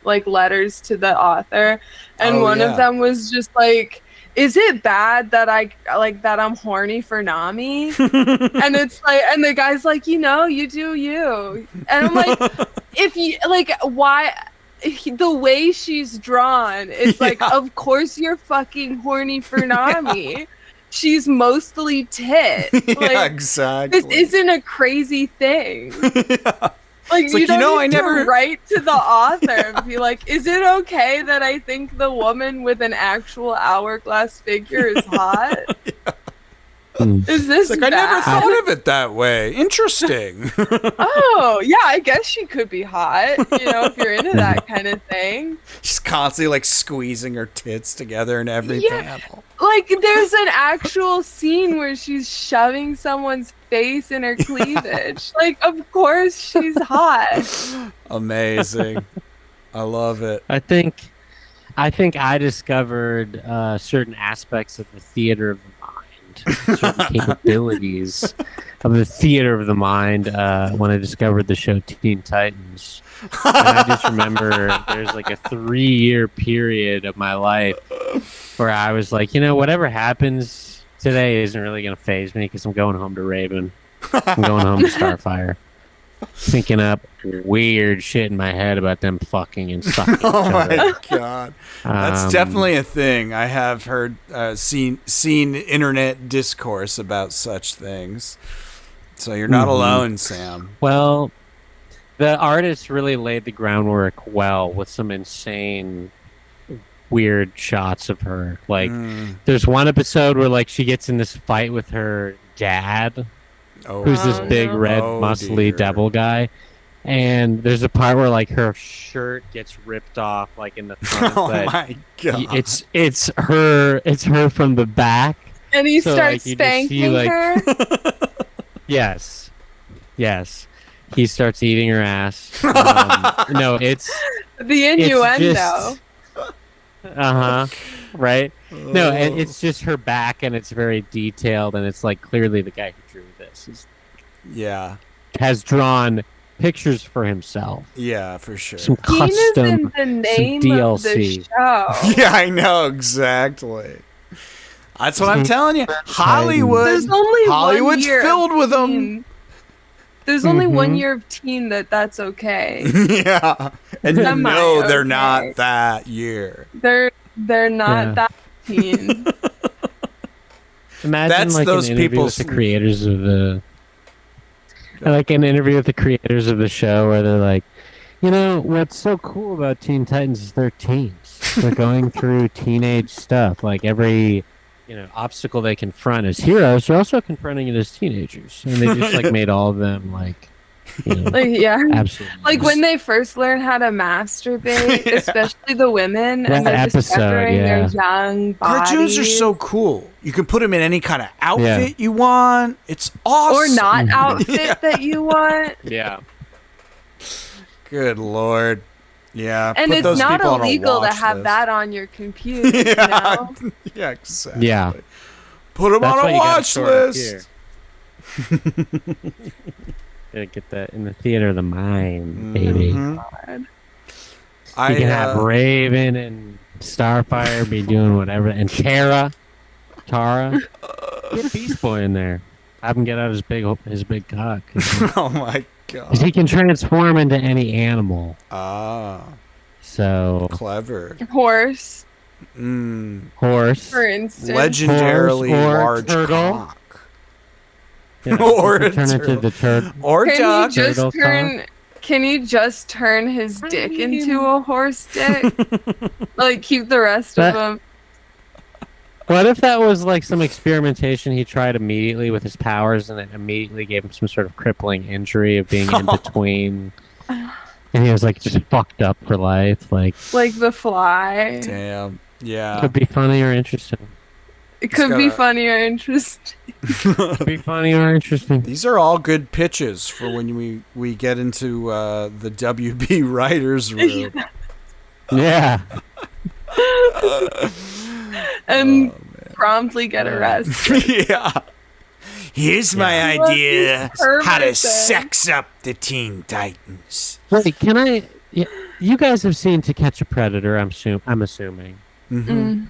like letters to the author, and Oh, one yeah. of them was just like, is it bad that I'm horny for Nami? And it's like, and the guy's like, you do you. And I'm like, if you like, why? The way she's drawn, it's like, Yeah. of course you're fucking horny for Nami. She's mostly tit. Yeah, Like, exactly. this isn't a crazy thing. Yeah. Like, It's you like, don't I need never to write to the author and be like, is it okay that I think the woman with an actual hourglass figure is hot? Is this It's like, I never bad? thought of it that way. Interesting. Oh, yeah, I guess she could be hot, if you're into that kind of thing. She's constantly like squeezing her tits together in every Yeah. panel. Like, there's an actual scene where she's shoving someone's face in her cleavage. Like, of course she's hot. Amazing. I love it. I think I discovered certain aspects of the theater of the mind, certain capabilities of the theater of the mind when I discovered the show Teen Titans. And I just remember there's like a 3-year period of my life where I was like, whatever happens today isn't really going to faze me because I'm going home to Raven. I'm going home to Starfire. Thinking up weird shit in my head about them fucking and sucking each Oh other. my god. That's Um, definitely a thing. I have heard seen internet discourse about such things. So you're not Mhm. alone, Sam. Well, The artist really laid the groundwork well with some insane, weird shots of her. Like, there's one episode where like she gets in this fight with her dad, who's this big red muscly devil guy. And there's a part where like her shirt gets ripped off, like in the front. My god! It's her from the back. And he starts spanking her. Yes. He starts eating her ass. No, it's the innuendo. Right. No, and it's just her back, and it's very detailed, and it's like clearly the guy who drew this has drawn pictures for himself. Yeah, for sure. Some custom, the name some of the DLC. show. Yeah, I know exactly. That's what I'm telling you. Hollywood's filled with them. There's only 1 year of teen that's okay. Yeah, and you know they're not that year. They're not that teen. Imagine That's like those an interview people with the creators of the. Like an interview with the creators of the show where they're like, you know, what's so cool about Teen Titans is they're teens. They're going through teenage stuff. Like every, obstacle they confront as heroes, they're also confronting it as teenagers. And they just like made all of them like, absolutely. Like when they first learn how to masturbate, especially the women, and they're discovering their young bodies. Cartoons are so cool. You can put them in any kind of outfit you want. It's awesome. Or not outfit that you want. Yeah. Good Lord. Yeah. And it's not illegal to have that on your computer. Yeah, yeah, exactly. Yeah. Put them on a watch list. Gotta get that in the theater of the mind, baby. God. You can have Raven and Starfire be doing whatever, and Tara. Get Beast Boy in there. Have him get out his big cock. Oh my god! He can transform into any animal. So clever. Horse. Horse. For instance. Legendarily large cock. Yeah, or turn into the turtle. Or duck. Can you just turn his dick into a horse dick? Like keep the rest of him. What if that was like some experimentation he tried immediately with his powers, and it immediately gave him some sort of crippling injury of being in between, and he was like just fucked up for life, like The Fly. Damn. Yeah. Could be funny or interesting. It could be funny or interesting. Could be funny or interesting. These are all good pitches for when we get into the WB writers room. Yeah. And promptly get arrested. Yeah. Here's my idea how to sex up the Teen Titans. Wait, can I? You guys have seen To Catch a Predator, I'm assuming. Mm-hmm.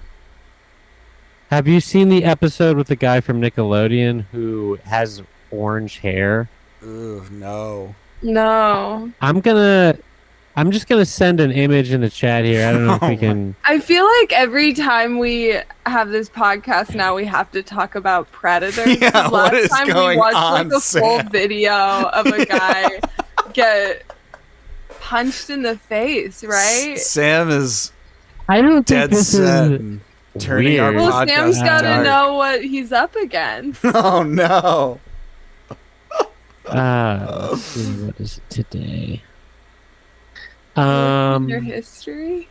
Have you seen the episode with the guy from Nickelodeon who has orange hair? Ugh, no. No. I'm just gonna send an image in the chat here. I don't know if we can. I feel like every time we have this podcast now, we have to talk about Predators. Yeah, what is time going we watched on, like a full Sam? video of a guy get punched in the face, right? Sam is I don't think dead this set. is Turning our weird. Well, podcast Sam's got to dark. know what he's up against. Oh no. Let's see, what is it today? Your history?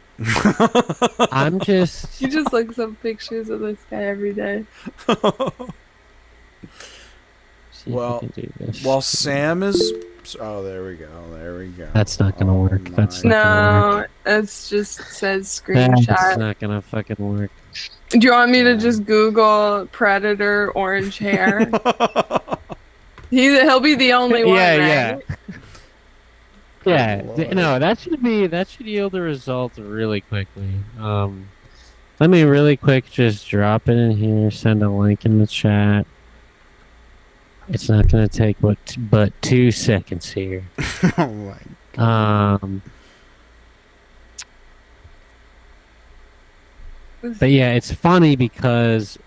I'm just. He just looks up pictures of this guy every day. See if I can do this. While Sam is. Oh, there we go. That's not gonna work. That's not gonna work. It's just says That's screenshot. not gonna fucking work. Do you want me to just Google Predator orange hair? He'll be the only one, right? Yeah. No, that should yield a result really quickly. Let me really quick just drop it in here, send a link in the chat. It's not gonna take but 2 seconds here. Oh my God. But yeah, it's funny because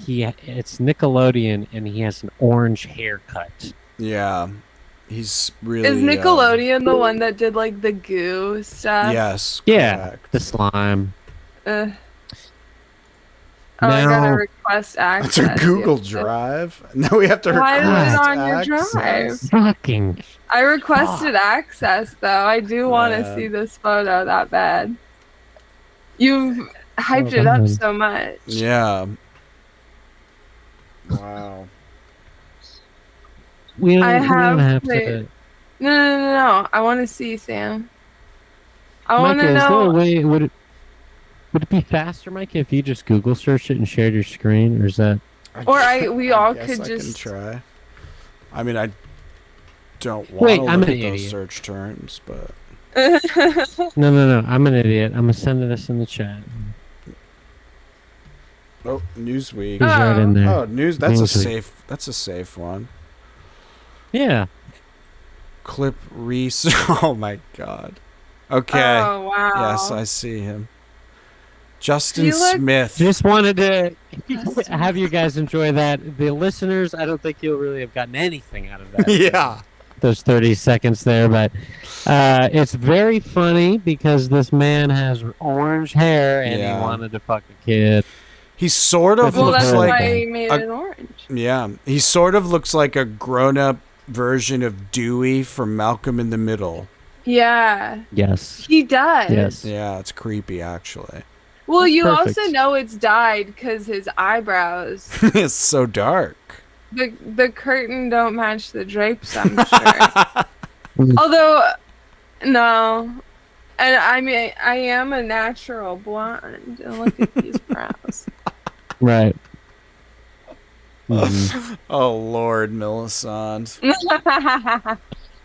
it's Nickelodeon and he has an orange haircut. Yeah. He's really Is Nickelodeon the one that did like the goo stuff? yes, Yeah, correct. the slime. Oh, I gotta Now, request That's a access. Google Drive. Now we have to Why is it request on your access. drive? fucking. I requested access though. I do want to see this photo that bad. You've hyped it up so much. Yeah. Wow. We don't, I we don't have have played- to. No. I want to see Sam. I want Micah, to is there a know. way? Would it be faster, Micah, if you just Google search it and shared your screen, or is that? We all guess could I can just. try. I mean, I don't want Wait, to I'm look an at those idiot. search terms, but No. I'm an idiot. I'm gonna send this in the chat. oh, Newsweek. He's right in there. Oh, news. That's a Newsweek. safe. That's a safe one. Yeah. Clip research. Oh my god. Okay. Oh wow. Yes, I see him. Justin He looks- Smith. Just wanted to have you guys enjoy that. The listeners, I don't think you'll really have gotten anything out of that. Yeah. Those 30 seconds there, but it's very funny because this man has orange hair and Yeah. he wanted to fuck a kid. He sort of Well, Well, looks that's like why he made a- it orange. Yeah, he sort of looks like a grown-up version of Dewey from Malcolm in the Middle. Yeah, Yes. he does. Yes. Yeah, it's creepy actually. Well, That's you perfect. also know it's dyed because his eyebrows. It's so dark. The curtain don't match the drapes, I'm sure. Although, no. And I mean, I am a natural blonde. And look at these brows. Right. Mhm. Oh Lord, Millicent.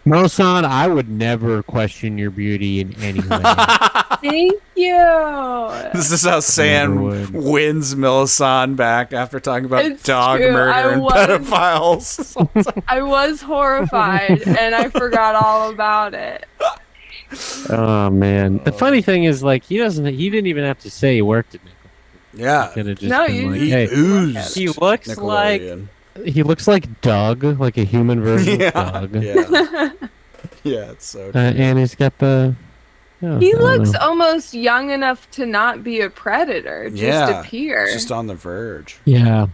Mosan, I would never question your beauty in any way. Thank you. This is how Sam would. wins Millicent back after talking about It's dog true, murder I and was- pedophiles. I was horrified and I forgot all about it. Oh man. The funny thing is, like, he didn't even have to say he worked at Nickel. Yeah, Could have just No, been you- like, he hey, oozed. he looks like Nickelodeon. he looks like Doug, like a human version of Doug. Yeah, yeah, it's so. True. And he's got the. Yeah, He I don't looks know. almost young enough to not be a predator, just Yeah, appear. Just on the verge. Yeah,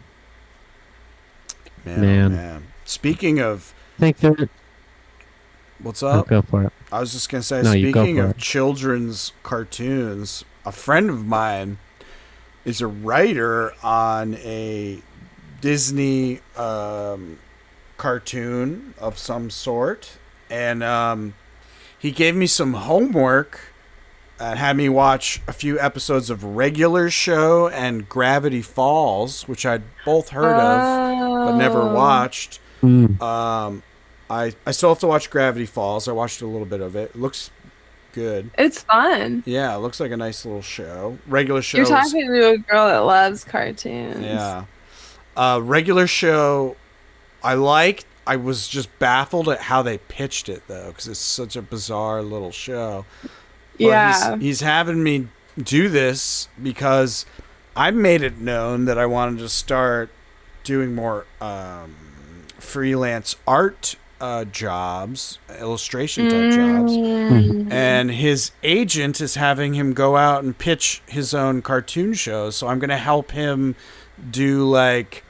Man, oh, Man. man. Speaking of, I think they're. what's Oh, up? go for it. I was just gonna say, No, you go speaking for of it. children's cartoons, a friend of mine is a writer on a Disney cartoon of some sort, and he gave me some homework and had me watch a few episodes of Regular Show and Gravity Falls, which I'd both heard of but never Oh. watched. Mm. I still have to watch Gravity Falls. I watched a little bit of it. It looks good. It's fun. Yeah, it looks like a nice little show. Regular Show. You're talking to a girl that loves cartoons. Yeah. Regular Show, I liked. I was just baffled at how they pitched it, though, because it's such a bizarre little show. But Yeah. he's having me do this because I made it known that I wanted to start doing more freelance art jobs, illustration type jobs. Mm. And his agent is having him go out and pitch his own cartoon shows. So I'm going to help him do like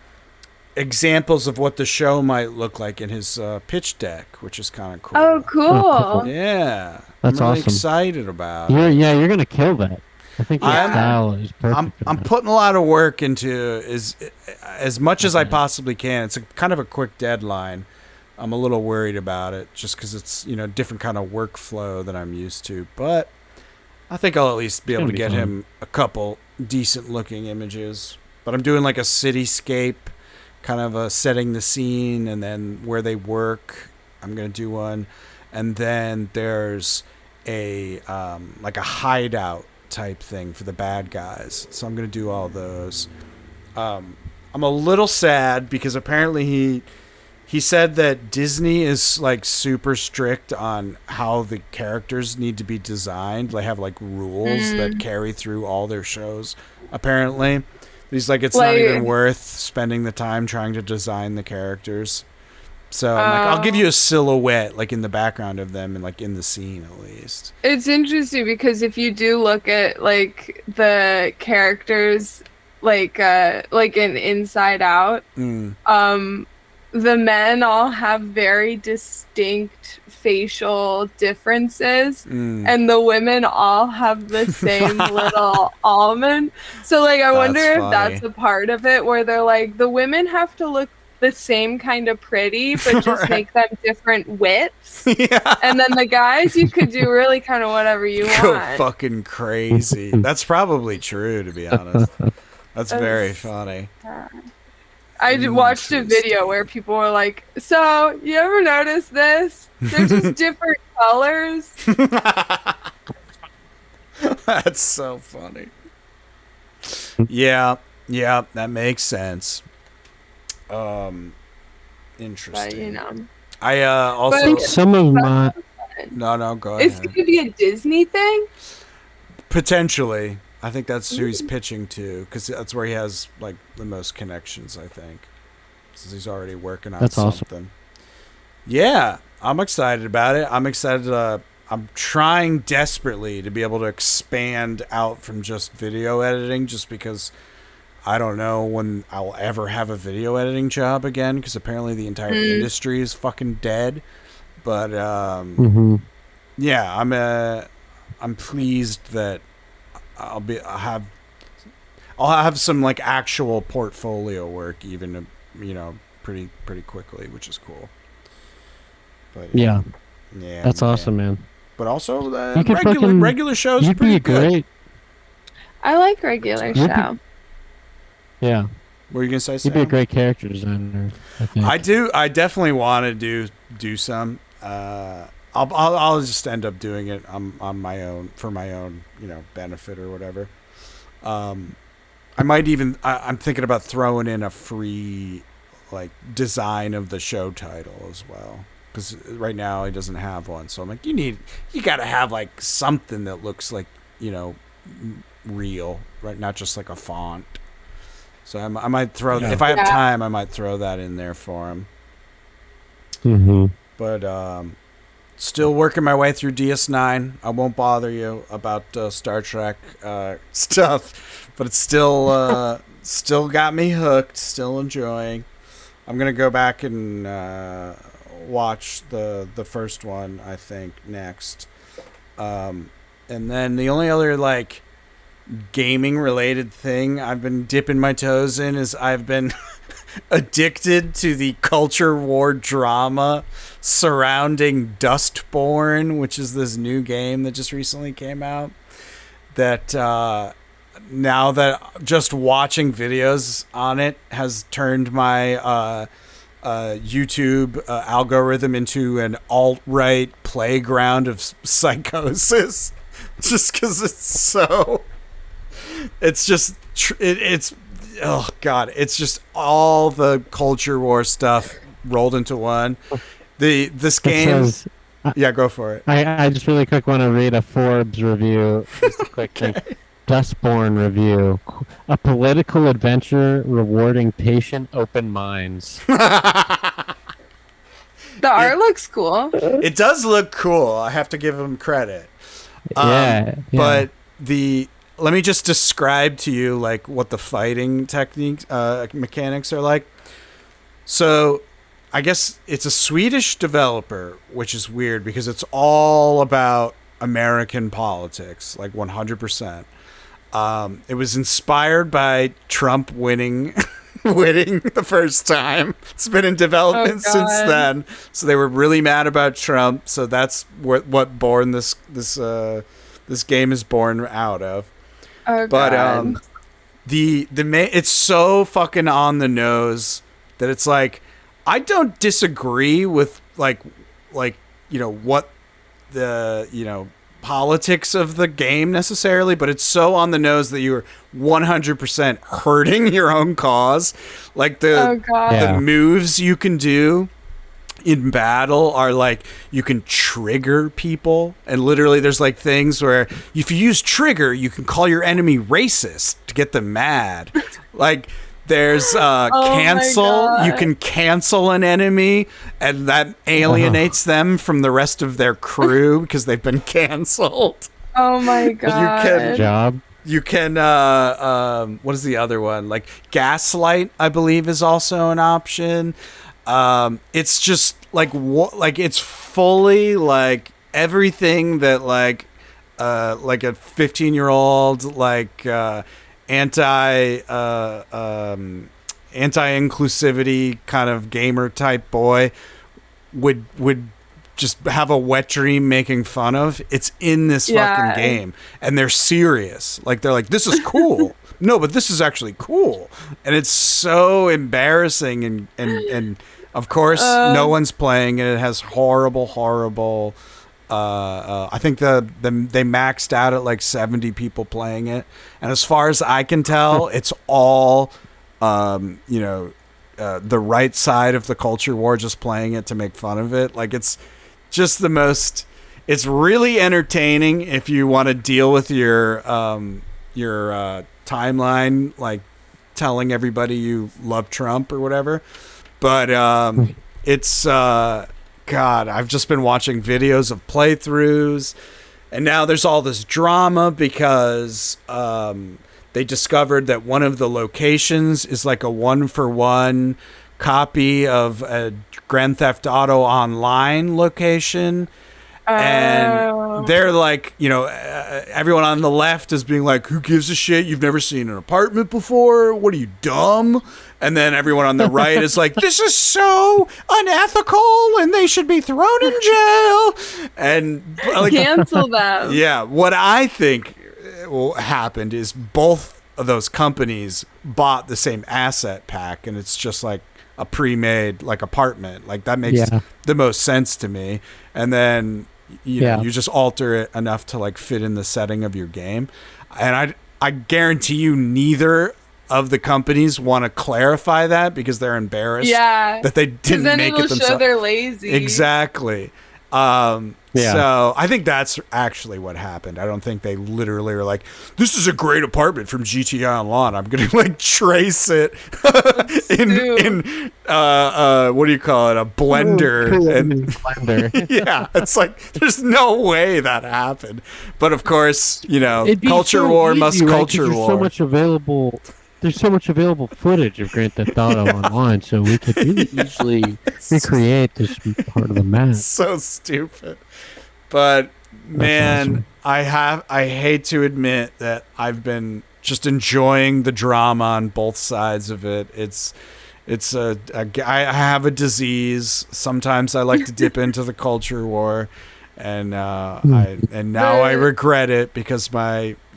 examples of what the show might look like in his pitch deck, which is kind of cool. Oh, cool. Oh, cool. Yeah. That's I'm really awesome. excited about it. You're gonna kill that. I think your I'm- style is perfect. I'm putting a lot of work into as much as I possibly can. It's kind of a quick deadline. I'm a little worried about it just because it's, different kind of workflow that I'm used to. But I think I'll at least be able to gonna be get fun. him a couple decent looking images. But I'm doing like a cityscape, kind of a setting the scene, and then where they work. I'm going to do one. And then there's a like a hideout type thing for the bad guys. So I'm going to do all those. I'm a little sad because apparently he said that Disney is like super strict on how the characters need to be designed. They have like rules that carry through all their shows. Apparently, he's like, it's not Like- even worth spending the time trying to design the characters. So I'm like, I'll give you a silhouette, like in the background of them and like in the scene at least. It's interesting because if you do look at like the characters, like in Inside Out, the men all have very distinct facial differences, and the women all have the same little almond. So like, I wonder if that's a part of it, where they're like, the women have to look the same kind of pretty, but just make them different widths. Yeah. And then the guys, you could do really kind of whatever you want. Go fucking crazy. That's probably true, to be honest. That's very funny. I watched a video where people were like, so, you ever notice this? They're just different colors. That's so funny. Yeah, that makes sense. Interesting. But, I also I think some of my... No, go ahead. Is it going to be a Disney thing? Potentially. I think that's who he's pitching to, because that's where he has like the most connections, I think. Since he's already working on something. Awesome. Yeah, I'm excited about it. I'm excited. I'm trying desperately to be able to expand out from just video editing, just because I don't know when I'll ever have a video editing job again, because apparently the entire industry is fucking dead. But yeah, I'm pleased that I'll have some like actual portfolio work, even pretty quickly, which is cool. But yeah, that's awesome, man. But also regular shows are pretty good. I like regular show. Yeah. What were you gonna say, Sam? You'd be a great character designer, I think. I definitely want to do some. I'll just end up doing it on my own, for my own, benefit or whatever. I might even, I'm thinking about throwing in a free like design of the show title as well, because right now he doesn't have one. So I'm like, you gotta have like something that looks like, real, right? Not just like a font. So I might throw if I have time, I might throw that in there for him. But still working my way through DS9. I won't bother you about Star Trek stuff, but it's still got me hooked. Still enjoying. I'm gonna go back and watch the first one, I think, next. And then the only other like gaming related thing I've been dipping my toes in is I've been addicted to the culture war drama surrounding Dustborn, which is this new game that just recently came out. That now that just watching videos on it has turned my YouTube algorithm into an alt-right playground of psychosis, just because it's just oh god, it's just all the culture war stuff rolled into one. This game, yeah, go for it. I just really quick want to read a Forbes review, just a quick thing. Dustborn review: a political adventure rewarding patient open minds. The art looks cool. It does look cool. I have to give them credit. But let me just describe to you like what the fighting techniques, mechanics are like. So I guess it's a Swedish developer, which is weird because it's all about American politics, like 100%. It was inspired by Trump winning the first time. It's been in development since then. So they were really mad about Trump. So that's what born this game is born out of. Oh, but God. it's so fucking on the nose that it's like, I don't disagree with like what the politics of the game necessarily, but it's so on the nose that you're 100% hurting your own cause. Like the moves you can do in battle are like, you can trigger people, and literally there's like things where if you use trigger, you can call your enemy racist to get them mad. Like There's my cancel. You God. can cancel an enemy, and that alienates them from the rest of their crew because they've been canceled. Oh my God. Job. You can what is the other one? Like gaslight, I believe, is also an option. It's just like it's fully like everything that like a 15-year-old anti-inclusivity kind of gamer type boy would just have a wet dream making fun of. It's in this fucking game, and they're serious. Like they're like, this is cool. No, but this is actually cool, and it's so embarrassing. And of course, no one's playing it. It has horrible. I think they maxed out at like 70 people playing it, and as far as I can tell, it's all the right side of the culture war just playing it to make fun of it. Like it's just the most. It's really entertaining if you want to deal with your timeline, like telling everybody you love Trump or whatever. But it's God, I've just been watching videos of playthroughs, and now there's all this drama because they discovered that one of the locations is like a 1-for-1 copy of a Grand Theft Auto Online location. And they're like, everyone on the left is being like, who gives a shit? You've never seen an apartment before? What are you, dumb? And then everyone on the right is like, this is so unethical and they should be thrown in jail. And like, cancel them. Yeah. What I think happened is both of those companies bought the same asset pack, and it's just like a pre-made like apartment. Like that makes the most sense to me. And then you just alter it enough to like fit in the setting of your game. And I guarantee you neither of the companies want to clarify that because they're embarrassed that they didn't then make it'll it themselves. show they're lazy. Exactly. So I think that's actually what happened. I don't think they literally are like, this is a great apartment from GTA Online. I'm going to like trace it in what do you call it? A blender. Blender. Yeah. It's like, there's no way that happened. But of course, It'd be culture so war easy, must right? 'Cause culture there's war. There's so much available footage of Grand Theft Auto Online, so we could really easily recreate this part of the map. So stupid. But man, awesome. I hate to admit that I've been just enjoying the drama on both sides of it. I have a disease. Sometimes I like to dip into the culture war, and now I regret it because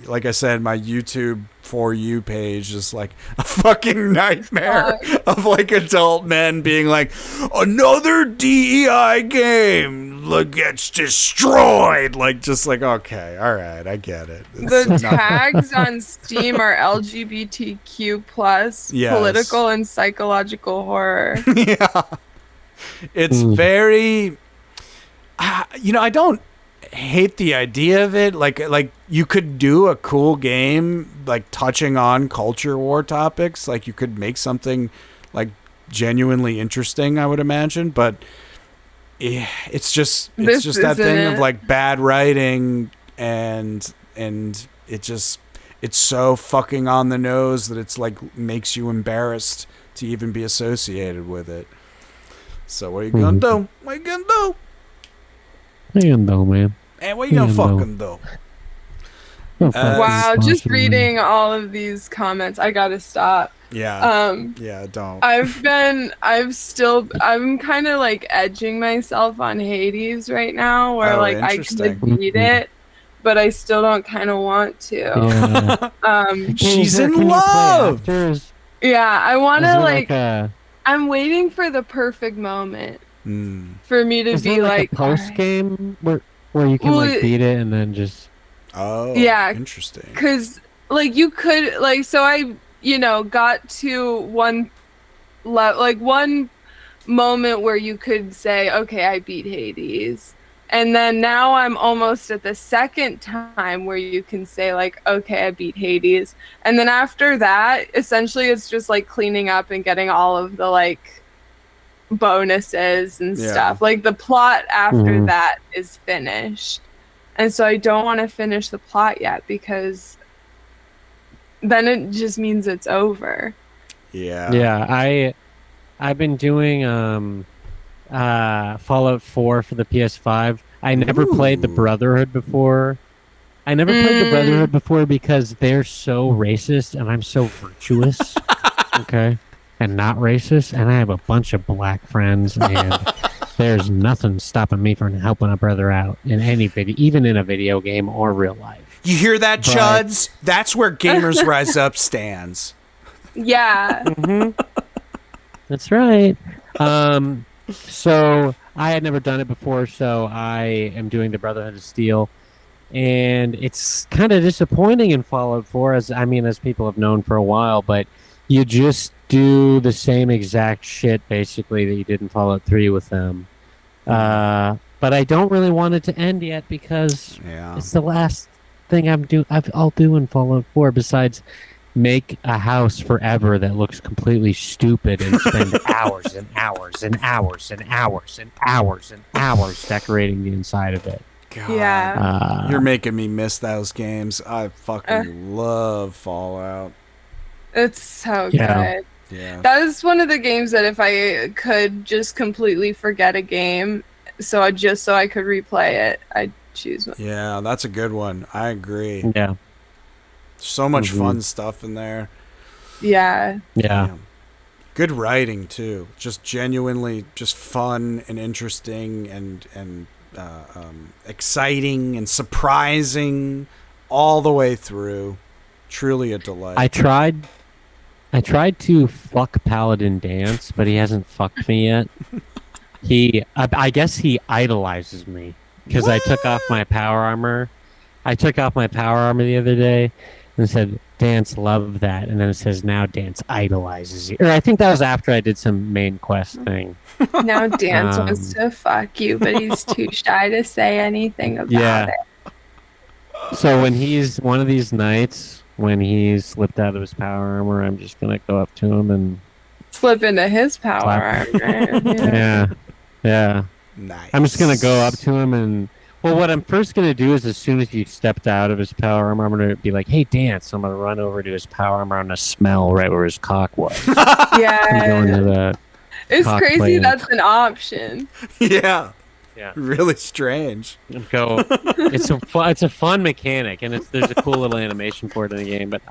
like I said, my YouTube For You page is like a fucking nightmare of like adult men being like, another DEI game gets destroyed. Like, just like, okay, all right, I get it. The tags on Steam are LGBTQ plus political and psychological horror. Yeah. It's very, I don't hate the idea of it. Like you could do a cool game like touching on culture war topics. Like you could make something like genuinely interesting, I would imagine, but it's just that thing of like bad writing and it's so fucking on the nose that it's like makes you embarrassed to even be associated with it. So what are you gonna do? What are you gonna do? What are you gonna do, man? And what are you gonna fucking do? Wow, just reading all of these comments, I gotta stop. Yeah. Don't. I'm kind of like edging myself on Hades right now, where like I could beat it, but I still don't kind of want to. Yeah. She's in love. Yeah, I want to like. I'm waiting for the perfect moment for me to be like a post game where you can like beat it and then just. Oh, yeah, interesting. Because like you could like so I got to one moment where you could say, okay, I beat Hades, And then now I'm almost at the second time where you can say like, okay, I beat Hades. And then after that, essentially it's just like cleaning up and getting all of the like bonuses and stuff. Like the plot after that is finished. And so I don't want to finish the plot yet because then it just means it's over. Yeah, I've been doing Fallout 4 for the PS5. I never played the Brotherhood before. Because they're so racist and I'm so virtuous. Okay. And not racist, and I have a bunch of black friends, and there's nothing stopping me from helping a brother out in any video, even in a video game or real life. You hear that, Chuds? That's where Gamers Rise Up stands. Yeah. That's right. So I had never done it before, so I am doing the Brotherhood of Steel, and it's kind of disappointing in Fallout 4, as people have known for a while, but you just do the same exact shit basically that you did in Fallout 3 with them. But I don't really want it to end yet because it's the last thing I'll do in Fallout 4 besides make a house forever that looks completely stupid and spend hours and hours and hours and hours and hours and hours decorating the inside of it. God, yeah. You're making me miss those games. I fucking love Fallout. It's so good. Yeah. That is one of the games that if I could just completely forget a game, so I could replay it, I'd choose one. Yeah, that's a good one. I agree. Yeah. So much fun stuff in there. Yeah. Yeah. Damn. Good writing too. Just genuinely just fun and interesting and exciting and surprising all the way through. Truly a delight. I tried to fuck Paladin Dance, but he hasn't fucked me yet. I guess he idolizes me because I took off my power armor. I took off my power armor the other day and said, Dance love that. And then it says, now Dance idolizes you. Or I think that was after I did some main quest thing. Now Dance wants to fuck you, but he's too shy to say anything about it. So when he's one of these nights, when he's slipped out of his power armor, I'm just going to go up to him and slip into his power armor. Yeah. Nice. I'm just going to go up to him and... Well, what I'm first going to do is as soon as he stepped out of his power armor, I'm going to be like, hey, Dance. I'm going to run over to his power armor and smell right where his cock was. Yeah. Go into the it's crazy plate. That's an option. Yeah. Yeah. Really strange. It's a fun mechanic, and there's a cool little animation for it in the game, but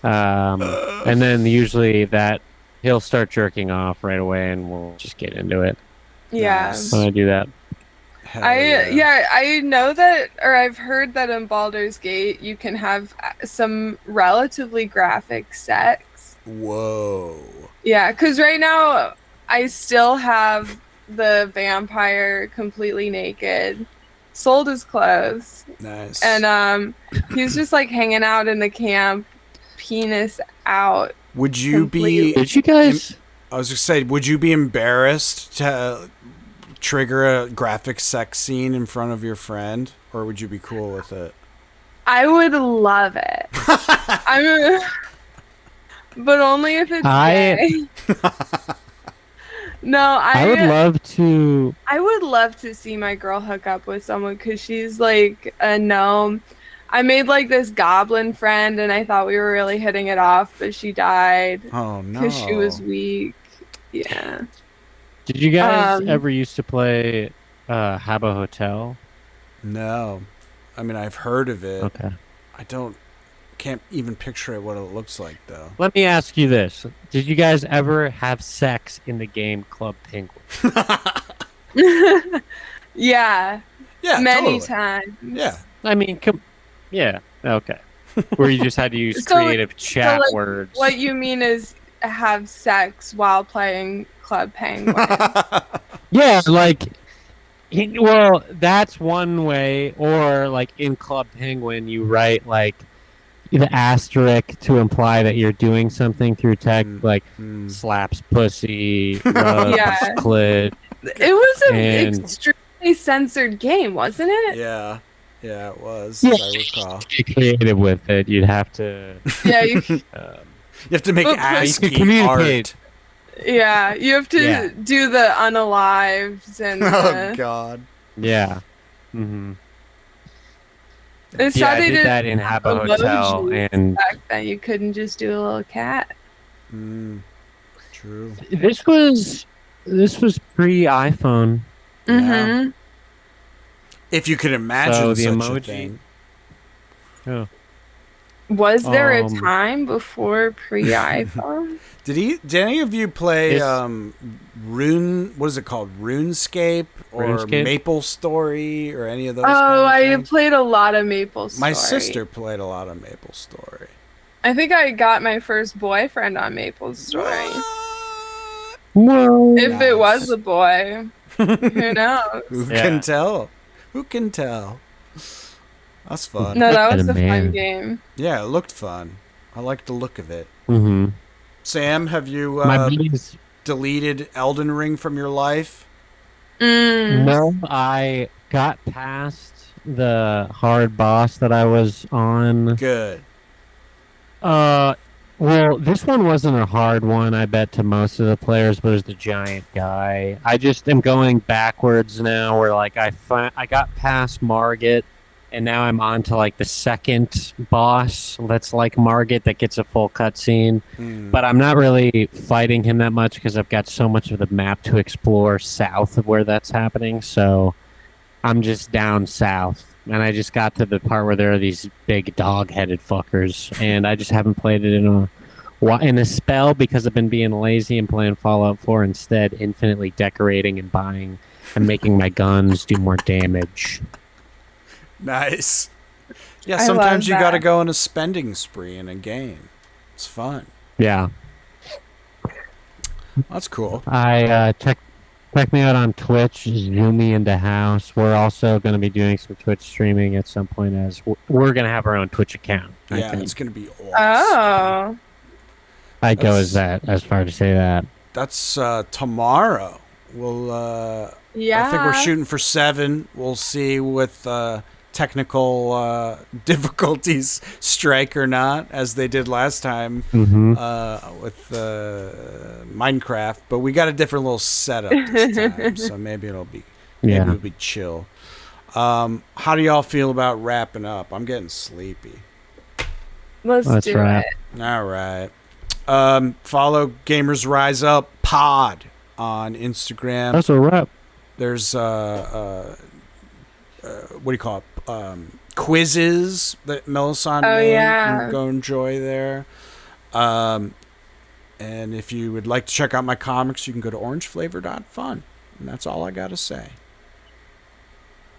and then usually that he'll start jerking off right away and we'll just get into it. Yeah. Nice. When I do that. I know that, or I've heard that in Baldur's Gate you can have some relatively graphic sex. Whoa. Yeah, because right now I still have the vampire completely naked, sold his clothes. Nice. And he's just like hanging out in the camp, penis out. Would you be... Did you guys... I was just saying, would you be embarrassed to trigger a graphic sex scene in front of your friend, or would you be cool with it? I would love it. But only if it's gay. No, I would love to. I would love to see my girl hook up with someone because she's like a gnome. I made like this goblin friend, and I thought we were really hitting it off, but she died. Oh no! Because she was weak. Yeah. Did you guys ever used to play Habba Hotel? No, I mean I've heard of it. Okay. Can't even picture what it looks like though. Let me ask you this: did you guys ever have sex in the game Club Penguin? Yeah. Yeah. Many totally. times. Yeah. I mean, yeah. Okay. Where you just had to use creative chat words. What you mean is have sex while playing Club Penguin. Yeah, like, well, that's one way. Or like in Club Penguin, you write like the asterisk to imply that you're doing something through text, like slaps pussy, rubs clit. It was an extremely a censored game, wasn't it? Yeah. Yeah, it was, Yeah. as I recall. Get creative with it. You'd have to. Yeah, You have to make But you ASCII could communicate. art. yeah, you have to Yeah. do the unalives and Oh, God. Yeah. Mm-hmm. it's Yeah, how I they did did that in Habbo Hotel, emojis and back then. You couldn't just do a little cat. True. this was pre-iPhone. Yeah. Mm-hmm. If you could imagine So the such a emoji- thing. Oh. Was there a Um, time before pre-iPhone? Did any of you play It's- Rune? What is it called? RuneScape or RuneScape? Maple Story or any of those? Oh, kind of I things? played a lot of Maple Story. My sister played a lot of Maple Story. I think I got my first boyfriend on Maple Story. What? Whoa. If it was Nice. a boy, who knows? Who Yeah. can tell? Who can tell? That's fun. No, that was What a a man. fun game. Yeah, it looked fun. I liked the look of it. Mm-hmm. Sam, have you My buddies. deleted Elden Ring from your life? No, I got past the hard boss that I was on. Good. Well, this one wasn't a hard one, I bet, to most of the players, but it was the giant guy. I just am going backwards now, where like I got past Margit, and now I'm on to like the second boss that's like Margit that gets a full cutscene. But I'm not really fighting him that much because I've got so much of the map to explore south of where that's happening. So I'm just down south. And I just got to the part where there are these big dog-headed fuckers, and I just haven't played it in a spell because I've been being lazy and playing Fallout 4 instead, infinitely decorating and buying and making my guns do more damage. Nice. Yeah, I sometimes love you got to that. go on a spending spree in a game. It's fun. Yeah. That's cool. I check me out on Twitch, Yumi into House. We're also going to be doing some Twitch streaming at some point, as we're going to have our own Twitch account. Yeah, it's going to be awesome. Oh. I'd go as far to say that. That's tomorrow. We'll Yeah. I think we're shooting for 7. We'll see with technical difficulties strike or not, as they did last time with Minecraft. But we got a different little setup this time, so maybe it'll be chill. How do y'all feel about wrapping up? I'm getting sleepy. Let's do wrap. it. All right. Follow Gamers Rise Up Pod on Instagram. That's a wrap. There's what do you call it? Quizzes that Melisande made. yeah. You can go enjoy there. And if you would like to check out my comics, you can go to orangeflavor.fun. And that's all I got to say.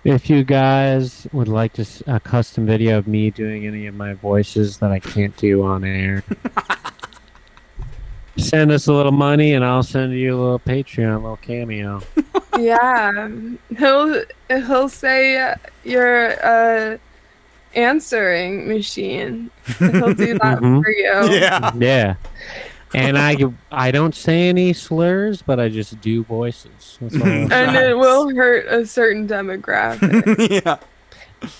If you guys would like to a custom video of me doing any of my voices that I can't do on air, send us a little money and I'll send you a little Patreon, a little cameo. Yeah. He'll say you're answering machine. He'll do that for you. Yeah. And I don't say any slurs, but I just do voices. That's all. And it will hurt a certain demographic. Yeah.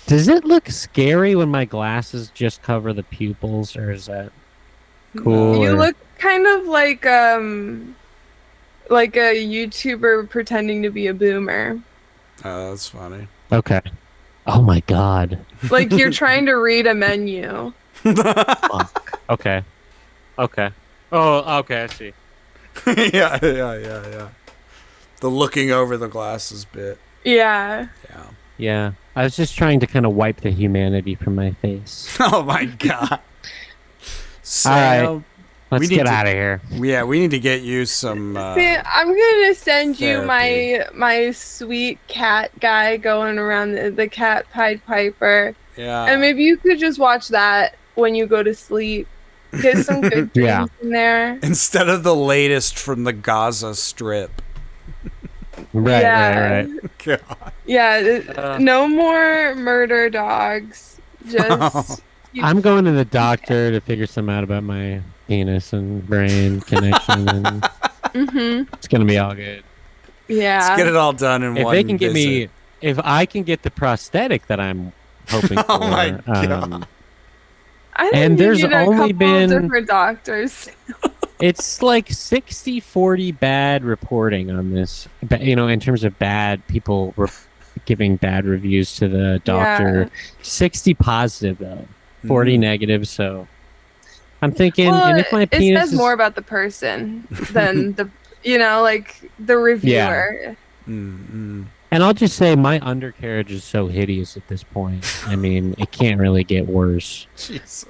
Does it look scary when my glasses just cover the pupils, or is that cool? You or- look kind of like a YouTuber pretending to be a boomer. Oh, that's funny. Okay. Oh my god. Like you're trying to read a menu. Fuck. Okay. Oh, okay, I see. yeah. The looking over the glasses bit. Yeah. Yeah. Yeah. I was just trying to kind of wipe the humanity from my face. Oh my god. So, All right. Let's need get to- out of here. Yeah, we need to get you some. See, I'm gonna send you therapy. my sweet cat guy going around the cat Pied Piper, Yeah. and maybe you could just watch that when you go to sleep. Get some good dreams Yeah. in there. Instead of the latest from the Gaza Strip. Right. God. Yeah, no more murder dogs. Just I'm going to the doctor to figure something out about my penis and brain connection, and mm-hmm. it's gonna be all good. Yeah. Let's get it all done in If one they can give visit. me if I can get the prosthetic that I'm hoping for, Oh my God. I think And you there's need a only couple been- different doctors. it's like 60-40 bad reporting on this. In terms of bad people giving bad reviews to the doctor. 60 positive though, 40 negative. So I'm thinking, Well, and if my it penis says more about the person than the like the reviewer. Mm-mm. And I'll just say my undercarriage is so hideous at this point. I mean, it can't really get worse. Jesus.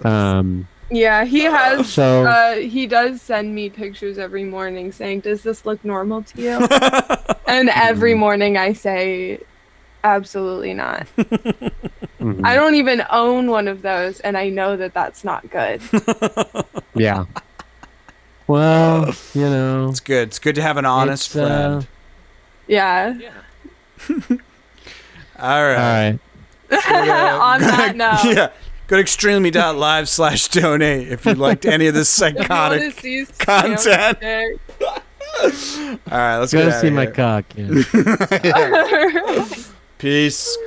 Yeah, he has. So- he does send me pictures every morning saying, "Does this look normal to you?" And every morning I say, "Absolutely not." Mhm. I don't even own one of those, and I know that that's not good. Yeah. Well, It's good. It's good to have an honest It's, friend. Yeah. All right. On that note. Yeah. Go to extremely.live/donate if you liked any of this If you wanna psychotic see content. Sam's dick. All right, let's Go go see my cock. Yeah. Peace.